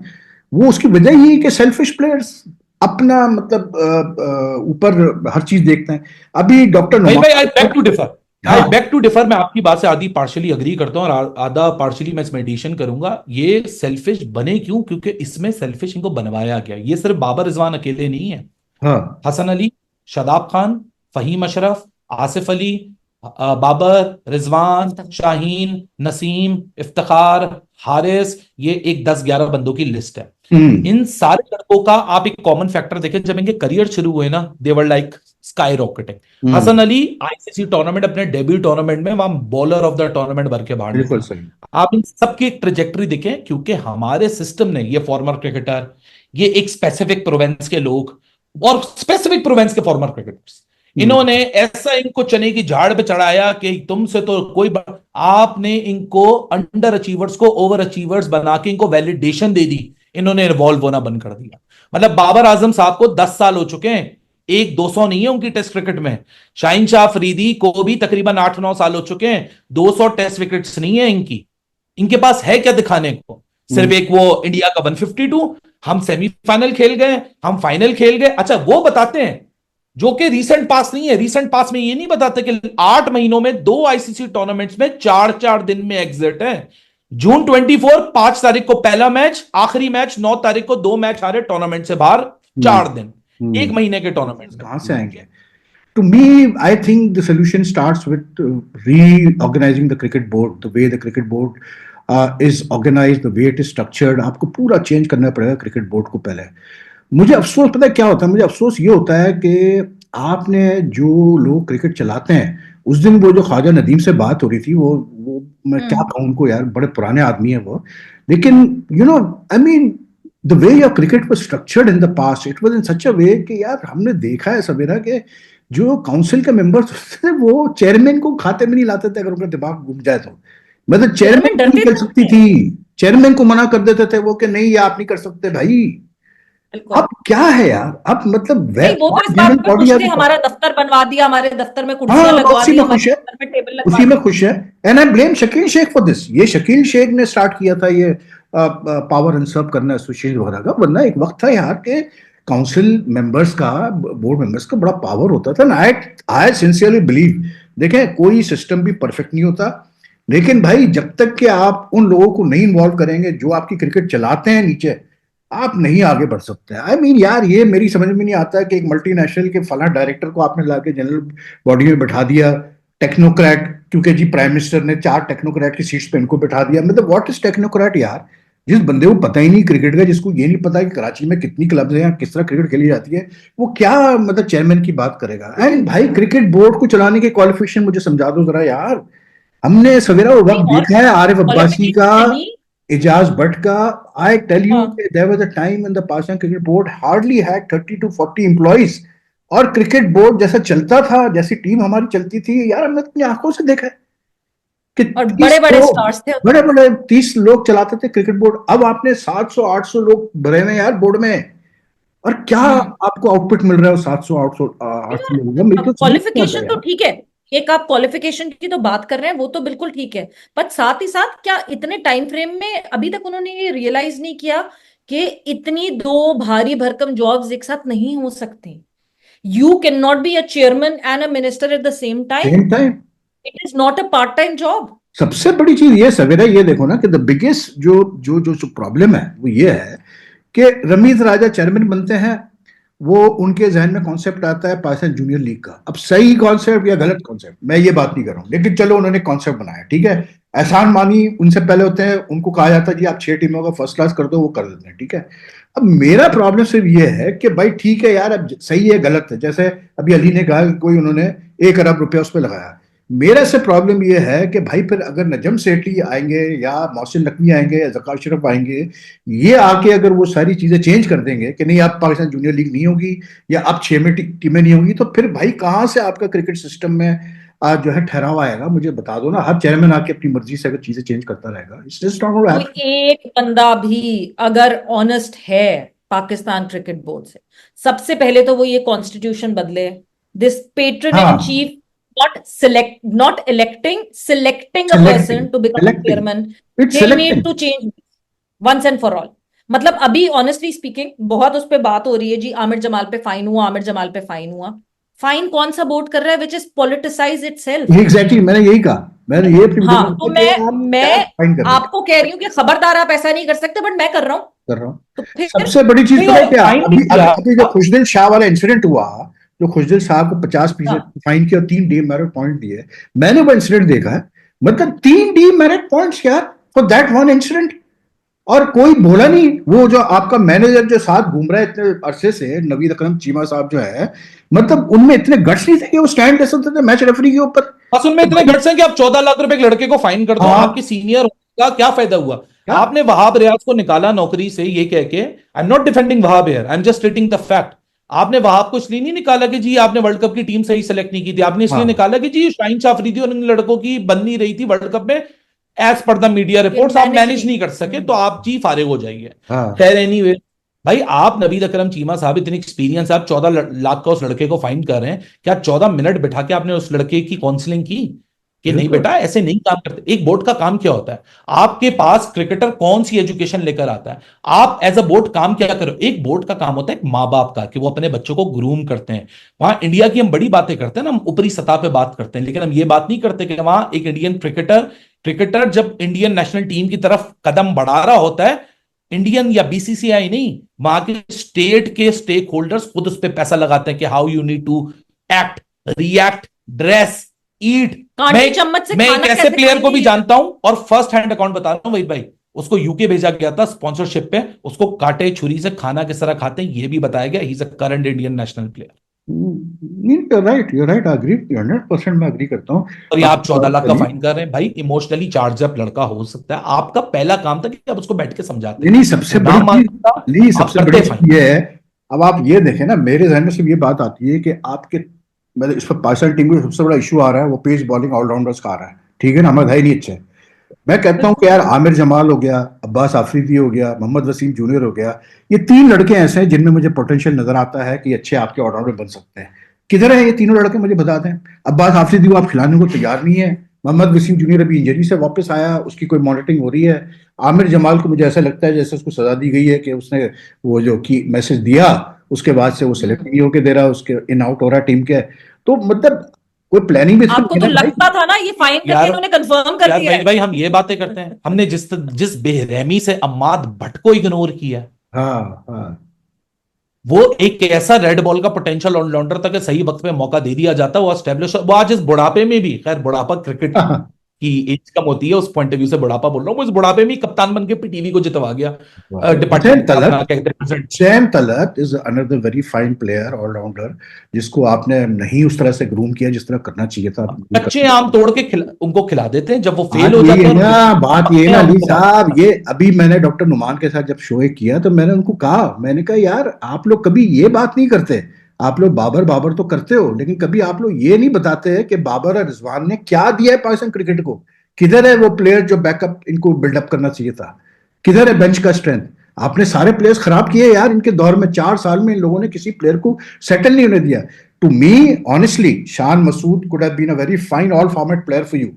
वो उसकी वजह यही कि सेल्फिश प्लेयर्स अपना मतलब ऊपर हर चीज देखते हैं। अभी डॉक्टर भाई I back to differ, I back to differ. मैं आपकी बात से आधी पार्शियली अग्री करता हूं और आधा पार्शियली मैं इसमें एडिशन करूंगा। ये सेल्फिश बने क्यों? क्योंकि इसमें सेल्फिश इनको बनवाया गया। ये सिर्फ बाबर रिजवान अकेले नहीं है, हाँ हसन अली, शादाब खान, फहीम अशरफ, आसिफ अली, बाबर, रिजवान, शाहीन, नसीम, इफ्तिखार, हारिस, ये एक 10-11 बंदों की लिस्ट है। इन सारे लड़कों का आप एक कॉमन फैक्टर देखें, जब इनके करियर शुरू हुए ना they were like sky rocketing. Hasan Ali ICC tournament, अपने डेब्यू टूर्नामेंट में वहां बॉलर ऑफ द टूर्नामेंट भर के बाहर बिल्कुल निकला। सही। आप इन सबकी ट्रेजेक्टरी देखें, क्योंकि हमारे सिस्टम ने, ये फॉर्मर क्रिकेटर, ये एक स्पेसिफिक प्रोवेंस के लोग, और स्पेसिफिक प्रोविंस के फॉर्मर क्रिकेटर्स, इन्होंने ऐसा इनको चने की झाड़ पे चढ़ाया कि तुमसे तो आपने इनको अंडर अचीवर्स को ओवर अचीवर्स बना के इनको वैलिडेशन दे दी, इन्होंने इन्वॉल्व होना बंद कर दिया। मतलब बाबर आजम साहब को 10 साल हो चुके हैं, 1-200 नहीं है उनकी टेस्ट क्रिकेट में। शाहीन शाह अफरीदी को भी तकरीबन 8-9 साल हो चुके हैं, 200 टेस्ट विकेट्स नहीं है इनकी। इनके पास है क्या दिखाने को? सिर्फ एक वो इंडिया का 152, हम सेमीफाइनल खेल गए, हम फाइनल खेल गए। अच्छा वो बताते हैं जो कि रीसेंट पास नहीं है। रीसेंट पास में ये नहीं बताते कि 8 महीनों में 2 आईसीसी टूर्नामेंट्स में 4-4 दिन में एग्जिट है। जून 24, 5 तारीख को पहला मैच, आखिरी मैच 9 तारीख को 2 मैच हारे टूर्नामेंट से बाहर, 4 दिन, 1 महीने के टूर्नामेंट कहां से आएंगे? To me, I think the solution starts with reorganizing the cricket board, the way the cricket board is organized, the way it is structured. आपको पूरा चेंज करना पड़ेगा क्रिकेट बोर्ड को पहले। मुझे अफसोस पता है क्या होता है? मुझे अफसोस ये होता है कि आपने जो लोग क्रिकेट चलाते हैं, उस दिन वो जो ख्वाजा नदीम से बात हो रही थी, वो मैं क्या कहूँ उनको यार, बड़े पुराने आदमी है वो, लेकिन you know I mean the way your cricket was structured in the past, it was in such a way कि यार हमने देखा है सवेरा के जो काउंसिल के मेंबर्स होते थे वो चेयरमैन को खाते में नहीं लाते थे अगर उनका दिमाग घूम जाए तो। मतलब चेयरमैन नहीं कर सकती थी, चेयरमैन को मना कर देते थे वो कि नहीं ये आप नहीं कर सकते भाई। अब क्या है यार, अब मतलब वो तो इस बात पे खुश थे, हमारा दफ्तर बनवा दिया, हमारे दफ्तर में कुर्सियां लगवा दी, हमारे दफ्तर में टेबल लगवा दी, उसी में खुश है। And I blame Shakeel Shaikh for this. ये शकील शेख ने स्टार्ट किया था ये पावर अनसर्व करना एसोसिएशन वगैरह का, वरना एक वक्त था यार के काउंसिल मेंबर्स का, बोर्ड मेंबर्स का बड़ा पावर होता था ना। आई सिंसियरली बिलीव, देखें कोई सिस्टम भी परफेक्ट नहीं होता, लेकिन भाई जब तक कि आप उन लोगों को नहीं इन्वॉल्व करेंगे जो आपकी क्रिकेट चलाते हैं नीचे, आप नहीं आगे बढ़ सकते। आई मीन यार ये मेरी समझ में नहीं आता कि एक मल्टीनेशनल के फला डायरेक्टर को आपने लाके जनरल बॉडी में बैठा दिया, टेक्नोक्रेट, क्योंकि जी प्राइम मिनिस्टर ने 4 टेक्नोक्रेट की सीट्स पे इनको बैठा दिया। मतलब व्हाट इज टेक्नोक्रेट यार? जिस बंदे को पता ही नहीं क्रिकेट का, जिसको ये नहीं पता कि कराची में कितनी क्लब्स हैं, किस तरह क्रिकेट खेली जाती है, वो क्या मतलब चेयरमैन की बात करेगा? एंड भाई क्रिकेट बोर्ड को चलाने के क्वालिफिकेशन मुझे समझा दो जरा यार। हमने सवेरा वो वक्त देखा है आरिफ अब्बासी का, इजाज भट्ट का। I tell you there was a time when the Pakistan cricket board hardly had 30 to 40 employees, और क्रिकेट बोर्ड जैसा चलता था, जैसी टीम हमारी चलती थी यार, हमने अपनी आंखों से देखा है कि बड़े बड़े स्टार्स थे, बड़े बड़े 30 लोग चलाते थे क्रिकेट बोर्ड। अब आपने 700-800 लोग भरे हुए यार बोर्ड में, और क्या आपको आउटपुट मिल रहा है 700-800 लोगों का? क्वालिफिकेशन तो ठीक है, एक आप क्वालिफिकेशन की तो बात कर रहे हैं, वो तो बिल्कुल ठीक है, पर साथ ही साथ क्या इतने टाइम फ्रेम में अभी तक उन्होंने ये रियलाइज नहीं किया कि इतनी 2 भारी भरकम जॉब्स एक साथ नहीं हो सकती। You can not be a chairman and a minister at the same time. It is not a part time job. सबसे बड़ी चीज ये सवेरा ये देखो ना कि द बिगेस्ट जो प्रॉब्लम है वो ये है कि रमीज राजा चेयरमैन बनते हैं, वो उनके जहन में कॉन्सेप्ट आता है पाकिस्तान जूनियर लीग का। अब सही कॉन्सेप्ट या गलत कॉन्सेप्ट मैं ये बात नहीं कर रहा हूँ, लेकिन चलो उन्होंने कॉन्सेप्ट बनाया, ठीक है। एहसान मानी उनसे पहले होते हैं, उनको कहा जाता है जी आप 6 टीमों का फर्स्ट क्लास कर दो, वो कर देते हैं, ठीक है। अब मेरा प्रॉब्लम सिर्फ ये है कि भाई ठीक है यार, अब सही है गलत है, जैसे अभी अली ने कहा कि कोई उन्होंने 1 अरब रुपया उस पर लगाया। मेरा से प्रॉब्लम ये है कि भाई फिर अगर नजम सेठी आएंगे या मोहसिन नकवी आएंगे या ज़कार शरफ आएंगे, ये आके अगर वो सारी चीजें चेंज कर देंगे कि नहीं अब पाकिस्तान जूनियर लीग नहीं होगी या अब 6 में टीमें नहीं होंगी, तो फिर भाई कहाँ से आपका क्रिकेट सिस्टम में जो है ठहराव आएगा? मुझे बता दो ना। हर चेयरमैन आके अपनी मर्जी से अगर चीजें चेंज करता रहेगा, it's just not going to happen. एक बंदा भी अगर ऑनेस्ट है पाकिस्तान क्रिकेट बोर्ड से, सबसे पहले तो वो ये कॉन्स्टिट्यूशन बदले, this patron in chief not electing, selecting a person to become a chairman. They need to change once and for all. मतलब अभी ऑनेस्टली स्पीकिंग बहुत उस पे बात हो रही है जी, आमिर जमाल पे फाइन हुआ, आमिर जमाल पे फाइन हुआ। फाइन कौन सा बोर्ड कर रहा है which is politicize itself? Exactly, मैंने यही कहा, मैंने ये तो मैं आपको कह रही हूँ कि खबरदार आप ऐसा नहीं कर सकते, बट मैं कर रहा हूँ। तो सबसे बड़ी चीज तो क्या, अभी जो खुशदिल शाह वाला इंसिडेंट हुआ, जो खुशदिल साहब को 50% फाइन किया और 3 डीमेरिट पॉइंट दिए, मैंने वो इंसिडेंट देखा है। मतलब 3 डीमेरिट पॉइंट्स यार फॉर दैट वन इंसिडेंट, और कोई बोला नहीं। वो जो आपका मैनेजर जो साथ घूम रहा है इतने अरसे से, नवीद अकरम चीमा साहब जो है, मतलब उनमें इतने गट्स नहीं थे कि वो स्टैंड ले सकते थे मैच रेफरी के ऊपर। बस उनमें इतने गट्स हैं कि आप 14 लाख रुपए के लड़के को फाइन कर दो, आपके सीनियर का क्या फायदा हुआ? आपने वहाब रियाज को निकाला नौकरी से, ये कह के, I am not defending Wahab here, I am just stating the fact. आपने वहाब को इसलिए नहीं निकाला कि जी आपने वर्ल्ड कप की टीम सही सेलेक्ट नहीं की थी, आपने इसलिए हाँ निकाला कि जी शाहीन शाह अफरीदी और इन लड़कों की बन नहीं रही थी वर्ल्ड कप में, एज पर द मीडिया ये रिपोर्ट्स, आप मैनेज मैनेज नहीं। नहीं कर सके तो आप जी फारिग हो जाइए। हाँ खैर एनीवे, भाई आप नवीद अकरम चीमा साहब इतने एक्सपीरियंस, आप 14 लाख का उस लड़के को फाइन कर रहे हैं, क्या 14 मिनट बिठा के आपने उस लड़के की काउंसलिंग की कि नहीं बिल्कुल। बेटा ऐसे नहीं काम करते? एक बोर्ड का काम क्या होता है? आपके पास क्रिकेटर कौन सी एजुकेशन लेकर आता है? आप एज अ बोर्ड काम क्या करो? एक बोर्ड का काम होता है एक माँ बाप का, कि वो अपने बच्चों को ग्रूम करते हैं। वहां इंडिया की हम बड़ी बातें करते हैं ना, हम ऊपरी सतह पे बात करते हैं, लेकिन हम ये बात नहीं करते कि वहां एक इंडियन क्रिकेटर जब इंडियन नेशनल टीम की तरफ कदम बढ़ा रहा होता है, इंडियन या बीसीसीआई नहीं, वहां के स्टेट के स्टेक होल्डर्स खुद उस पर पैसा लगाते हैं कि how you need to act, react, dress, eat. कांटे चम्मच से मैं एक खाना ऐसे कैसे प्लेयर को भी खाएंगे? जानता हूं, और फर्स्ट हैंड अकाउंट बता रहा हूं वहीद भाई, उसको यूके भेजा गया था स्पॉन्सरशिप पे, उसको कांटे छुरी से खाना किस तरह खाते हैं ये भी बताया गया। He is a current Indian national player. You right, agree 100% मैं अग्री करता हूँ। और ये आप 14 लाख का चलिए, फाइन कर रहे हैं। भाई इमोशनली चार्ज अप लड़का हो सकता है, आपका पहला काम था कि आप उसको बैठ के समझाते, नहीं नहीं, सबसे वो बड़ी ना चीज, मानता नहीं आप सबसे करते बड़ी फाइन। चीज ये है, अब आप ये देखें ना, मेरे जहन में सिर्फ ये बात आती है कि आपके, मतलब इस पर पाकिस्तान टीम में सबसे बड़ा इशू आ रहा है वो पेस बॉलिंग ऑलराउंडर्स का आ रहा है, ठीक है ना, हमारा है नहीं अच्छा है। मैं कहता हूं कि यार आमिर जमाल हो गया, अब्बास आफरीदी हो गया, मोहम्मद वसीम जूनियर हो गया, ये तीन लड़के ऐसे हैं जिनमें मुझे पोटेंशियल नजर आता है कि अच्छे आपके ऑलराउंडर बन सकते हैं। किधर है ये तीनों लड़के, मुझे बता दें। अब्बास आफरीदी को आप खिलाने को तैयार नहीं है, मोहम्मद वसीम जूनियर अभी इंजरी से वापस आया, उसकी कोई मॉनिटरिंग हो रही है। आमिर जमाल को मुझे ऐसा लगता है जैसे उसको सजा दी गई है कि उसने वो जो की मैसेज दिया उसके बाद से वो सेलेक्ट नहीं होके दे रहा, उसके इन आउट हो रहा टीम के। तो मतलब कोई प्लानिंग भी इसमें आपको नहीं तो है ना भाई। लगता था ना, ये फाइन करके यार इन्होंने कंफर्म कर यार दिया वहीद है। भाई, हम ये बातें करते हैं, हमने जिस जिस बेरहमी से अम्माद भट्ट को इग्नोर किया, हाँ हाँ वो एक ऐसा रेड बॉल का पोटेंशियल ऑलराउंडर था कि सही वक्त पे मौका दे दिया जाता, वो एस्टेब्लिश, वो आज इस बुढ़ापे में भी, खैर बुढ़ापा क्रिकेट हाँ। की एज कम होती है, उस पॉइंट ऑफ व्यू से बुढ़ापा बोल रहा हूँ, वो इस बुढ़ापे में ही कप्तान बन के पीटीवी को जितवा गया, हुसैन डिपार्टमेंट तलत, अपना कहते हैं present। Hussain Talat is another very fine player allrounder, जिसको आपने नहीं उस तरह से ग्रूम किया जिस तरह करना चाहिए था। कच्चे आम तोड़ के उनको खिला देते हैं, जब वो फेल बात हो यही जाते है हैं और ना, बात ये है ना अली उनको बात साहब, करते ये अभी मैंने डॉक्टर नुमान के साथ जब शो किया तो मैंने उनको कहा, मैंने कहा यार आप लोग कभी ये बात नहीं करते, आप लोग बाबर बाबर तो करते हो लेकिन कभी आप लोग ये नहीं बताते हैं कि बाबर और रिजवान ने क्या दिया है पाकिस्तान क्रिकेट को। किधर है वो प्लेयर जो बैकअप इनको बिल्डअप करना चाहिए था? किधर है बेंच का स्ट्रेंथ? आपने सारे प्लेयर्स खराब किए यार इनके दौर में, 4 साल में इन लोगों ने किसी प्लेयर को सेटल नहीं होने दिया। To me honestly Shan Masood could have been a very fine all format player for you,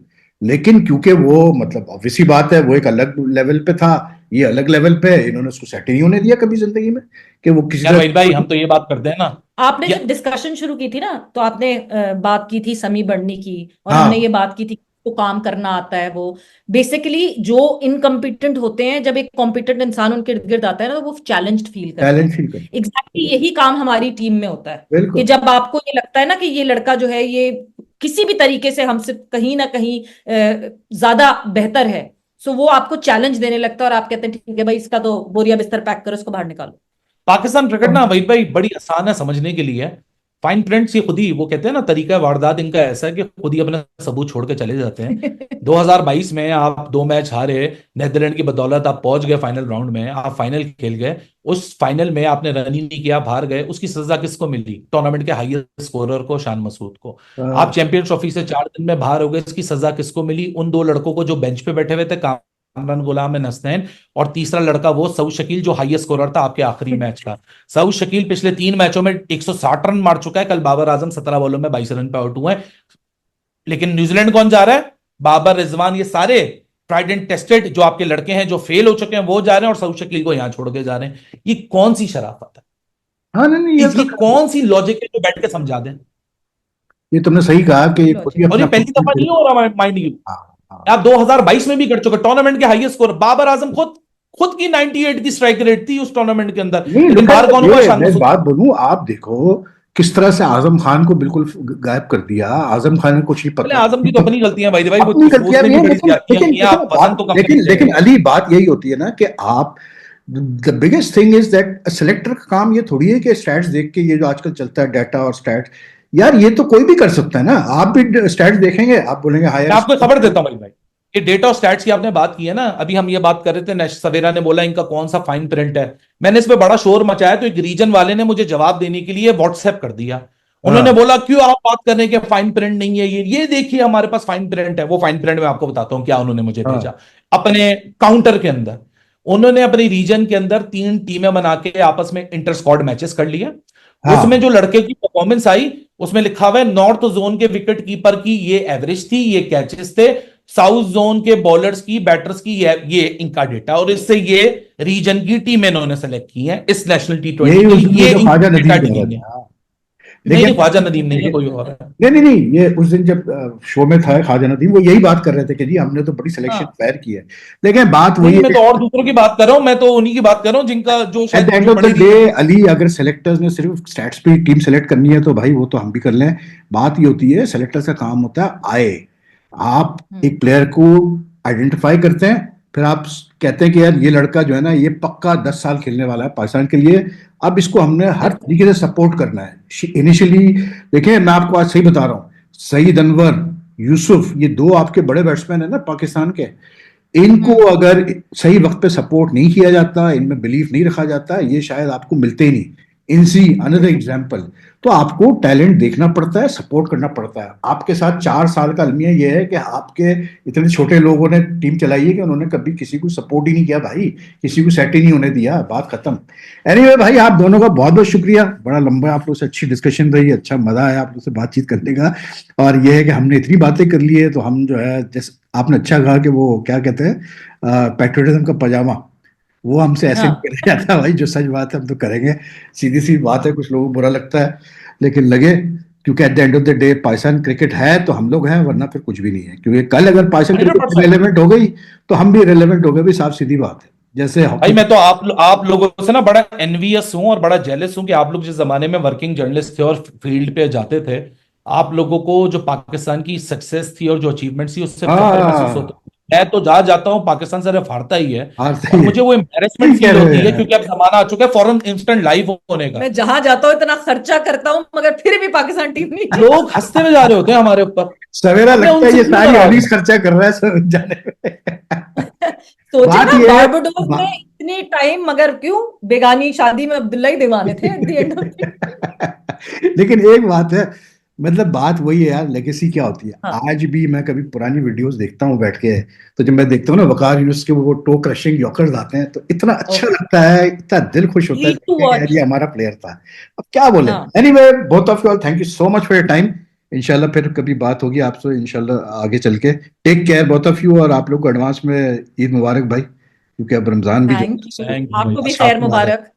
लेकिन क्योंकि वो मतलब ऑब्वियसली बात है वो एक अलग लेवल पे था, ये अलग लेवल पे है, इन्होंने उसको सेट ही नहीं होने दिया कभी जिंदगी में कि वो किसी यार वहीद भाई, तरह। हम तो ये बात करते हैं ना, आपने या जब डिस्कशन शुरू की थी ना, तो आपने बात की थी समी बढ़नी की, और हमने ये हाँ बात की थी तो काम करना आता है। वो बेसिकली जो इनकम्पिटेंट होते हैं, जब एक कॉम्पिटेंट इंसान उनके इर्द गिर्द आता है ना, तो वो चैलेंज फील करते टैलेंट हैं। फील कर, एग्जैक्टली यही काम हमारी टीम में होता है, कि बिल्कुल। जब आपको ये लगता है ना कि ये लड़का जो है ये किसी भी तरीके से हमसे कहीं ना कहीं ज्यादा बेहतर है, सो वो आपको चैलेंज देने लगता है, और आप कहते हैं ठीक है भाई, इसका तो बोरिया बिस्तर पैक करो, इसको बाहर निकालो। पाकिस्तान क्रिकेट ना वहीद भाई बड़ी आसान है समझने के लिए। फाइन प्रिंट्स ये खुद ही, वो कहते हैं ना, तरीका वारदात इनका ऐसा है कि खुद ही अपने सबूत छोड़ के चले जाते हैं। 2022 में आप 2 मैच हारे, नेदरलैंड की बदौलत आप पहुंच गए फाइनल राउंड में, आप फाइनल खेल गए, उस फाइनल में आपने रन ही नहीं किया, आप हार गए, उसकी सजा किसको मिली? टूर्नामेंट के हाईएस्ट स्कोरर को, शान मसूद को। आप चैंपियंस ट्रॉफी से 4 दिन में बाहर हो गए, इसकी सजा किसको मिली? उन 2 लड़कों को जो बेंच पे बैठे हुए थे, कामरान गुलाम एंड हसनैन, और तीसरा लड़का वो सऊद शकील जो हाईएस्ट स्कोरर था आपके आखिरी मैच का। सऊद शकील पिछले 3 मैचों में 160 रन मार चुका है, कल बाबर आजम 17 बॉलों में 22 रन पे आउट हुए हैं। लेकिन न्यूजीलैंड कौन जा रहा है? बाबर, रिजवान, ये सारे ट्राइड एंड टेस्टेड जो आपके लड़के हैं जो फेल हो चुके हैं वो जा रहे हैं, और सऊद शकील को यहां छोड़ के जा रहे हैं। ये कौन सी शराफत है? हाँ नहीं नहीं, ये कौन सी लॉजिक है जो बैठ के समझा दें? ये तुमने सही कहा कि ये खुद ही और ये अपना पहली दफा नहीं हो रहा माइंड यू, हाँ हाँ। आप 2022 में भी कर चुके टूर्नामेंट के हाईएस्ट स्कोर। बाबर आजम खुद की 98 की स्ट्राइक रेट थी उस टूर्नामेंट के अंदर, नहीं लेकिन बाहर कौन हुआ? शान मैं एक मसूद। बात बोलूं, आप देखो किस तरह से आजम खान को बिल्कुल गायब कर दिया। आजम खान ने कुछ नहीं पहले पता, आजम की तो अपनी गलतियां भाई भाई, वो अपनी तो गलतियां उसने भी भी हैं, बड़ी लेकिन ज्यादतियां लेकिन की हैं, आप पसंद तो कम लेकिन करते लेकिन हैं। अली बात यही होती है ना कि आप, the biggest thing is that selector का काम ये थोड़ी है कि स्टैट्स देख के, ये जो आजकल चलता है डाटा और स्टैट्स, यार ये तो कोई भी कर सकता है ना। आप भी स्टैट्स देखेंगे, आप बोलेंगे हाँ मैं यार आपको खबर देता हूँ भाई भाई, ये डेटा और स्टैट्स की आपने बात की है ना, अभी हम ये बात कर रहे थे, नेश सवेरा ने बोला इनका कौन सा फाइन प्रिंट है, मैंने इस पे बड़ा शोर मचाया तो एक रीजन वाले ने मुझे जवाब देने के लिए व्हाट्सएप कर दिया। उन्होंने हाँ बोला क्यों आप बात कर रहे हैं कि फाइन प्रिंट नहीं है, ये देखिए हमारे पास फाइन प्रिंट है। वो फाइन प्रिंट मैं आपको बताता हूँ क्या उन्होंने मुझे भेजा। हाँ अपने काउंटर के अंदर उन्होंने अपने रीजन के अंदर 3 टीमें बना के आपस में इंटर स्क्वाड मैचेस कर लिए। उसमें हाँ जो लड़के की परफॉर्मेंस आई उसमें लिखा हुआ है नॉर्थ जोन के विकेट कीपर की ये एवरेज थी, ये कैचेस थे, साउथ जोन के बॉलर्स की बैटर्स की ये इनका डेटा, और इससे ये रीजन की टीम इन्होंने सेलेक्ट की है इस नेशनल T20 यही के उस लिए, दिन ये जो इनका ख्वाजा नदीम डेटा कह रहे डीलिंग थे। है। हाँ नहीं लेकिन नहीं, ख्वाजा नदीम नहीं है, कोई और है। नहीं, ये उस दिन जब शो में था ख्वाजा नदीम, वो यही बात कर रहे थे कि जी हमने तो बड़ी सिलेक्शन हाँ, फायर की है। लेकिन बात नहीं वही नहीं, मैं है, तो और दूसरों की बात कर रहा हूं, मैं तो उन्हीं की बात कर रहा हूं जिनका जो एट द शायद एंड जो ऑफ द पढ़े डे लिखे। अली, अगर सेलेक्टर्स ने सिर्फ स्टैट्स पे टीम सेलेक्ट करनी है तो भाई वो तो हम भी कर लें। बात ये होती है, सेलेक्टर्स का काम होता है आए, आप एक प्लेयर को आइडेंटिफाई करते हैं, फिर आप कहते हैं कि यार ये लड़का जो है ना ये पक्का 10 साल खेलने वाला है पाकिस्तान के लिए, अब इसको हमने हर बिल्कुल। तरीके से सपोर्ट करना है। इनिशियली देखिए, मैं आपको आज सही बता रहा हूँ, सईद अनवर, यूसुफ, ये दो आपके बड़े बैट्समैन है ना पाकिस्तान के, इनको अगर सही वक्त पे सपोर्ट नहीं किया जाता, इनमें बिलीफ नहीं रखा जाता, ये शायद आपको मिलते ही नहीं। इनसी अनदर एग्जाम्पल। तो आपको टैलेंट देखना पड़ता है, सपोर्ट करना पड़ता है। आपके साथ 4 साल का अलमिया ये है कि आपके इतने छोटे लोगों ने टीम चलाई है कि उन्होंने कभी किसी को सपोर्ट ही नहीं किया भाई, किसी को सेट ही नहीं होने दिया, बात खत्म। एनीवे भाई, आप दोनों का बहुत बहुत शुक्रिया, बड़ा लंबा आप लोग से अच्छी डिस्कशन रही, अच्छा मजा आया आप लोग से बातचीत करने का। और ये है कि हमने इतनी बातें कर ली है तो हम जो है, जैसे आपने अच्छा कहा कि वो क्या कहते हैं, पैट्रियटिज्म का पजामा, वो हमसे ऐसे नहीं हाँ, किया जाता भाई, जो सच बात है हम तो करेंगे। सीधी सी बात है, कुछ लोगों को बुरा लगता है लेकिन लगे, क्योंकि at the end of the day Pakistan cricket है तो हम लोग हैं, वरना फिर कुछ भी नहीं है। क्योंकि कल अगर Pakistan hundred cricket percent relevant हो गई तो हम भी रिलेवेंट हो गए भी, साफ सीधी बात है, जैसे भाई, हॉकी। मैं तो आप लोगों से ना बड़ा एनवियस हूं और बड़ा जेलस हूं कि आप लोग जिस जमाने में वर्किंग जर्नलिस्ट थे और फील्ड पे जाते थे, आप लोगों को जो पाकिस्तान की सक्सेस थी और जो अचीवमेंट्स थी उससे फख्र महसूस हाँ होता है। मैं तो जहां जाता हूं पाकिस्तान सिर्फ हारता ही है, हाँ और सही है, मुझे वो एम्बैरेसमेंट ठीक कह फील रहे होती हो है यार। क्योंकि अब जमाना आ चुका है फौरन इंस्टेंट लाइव होने का। मैं जहां जाता हूँ इतना खर्चा करता हूँ मगर फिर भी पाकिस्तान टीम नहीं लोग जीतती। हंसते हुए जा रहे होते हैं हमारे ऊपर, सवेरा हमने लगता है उनसे ये क्यों सारी नाराज अर्निंग्स है। खर्चा कर रहा है सर जाने में। सोचे बात ना ये है, बारबाडोस में इतनी टाइम, मगर क्यों बेगानी शादी में अब्दुल्ला ही दीवाने थे at the end of the. लेकिन एक बात है, मतलब बात वही है यार, लेगेसी क्या होती है। हाँ, आज भी मैं कभी पुरानी वीडियोस देखता हूँ बैठ के, तो जब मैं देखता हूँ ना वकार यूनुस के वो टो क्रशिंग यॉर्कर्स आते हैं, तो इतना अच्छा ओह, लगता है, इतना दिल खुश होता है नीड देख टू के कि यार वॉच। ये हमारा प्लेयर था। अब क्या बोले। हाँ, anyway, both of you all, thank you so much for your time. इंशाल्लाह फिर कभी बात होगी आपसे, इंशाल्लाह आगे चल के। Take care both of you, और आप लोग को एडवांस में ईद मुबारक भाई, क्योंकि अब रमजान भी जो थैंक यू, थैंक यू भाई, आपको भी साथ खैर में आ रहा है। मुबारक।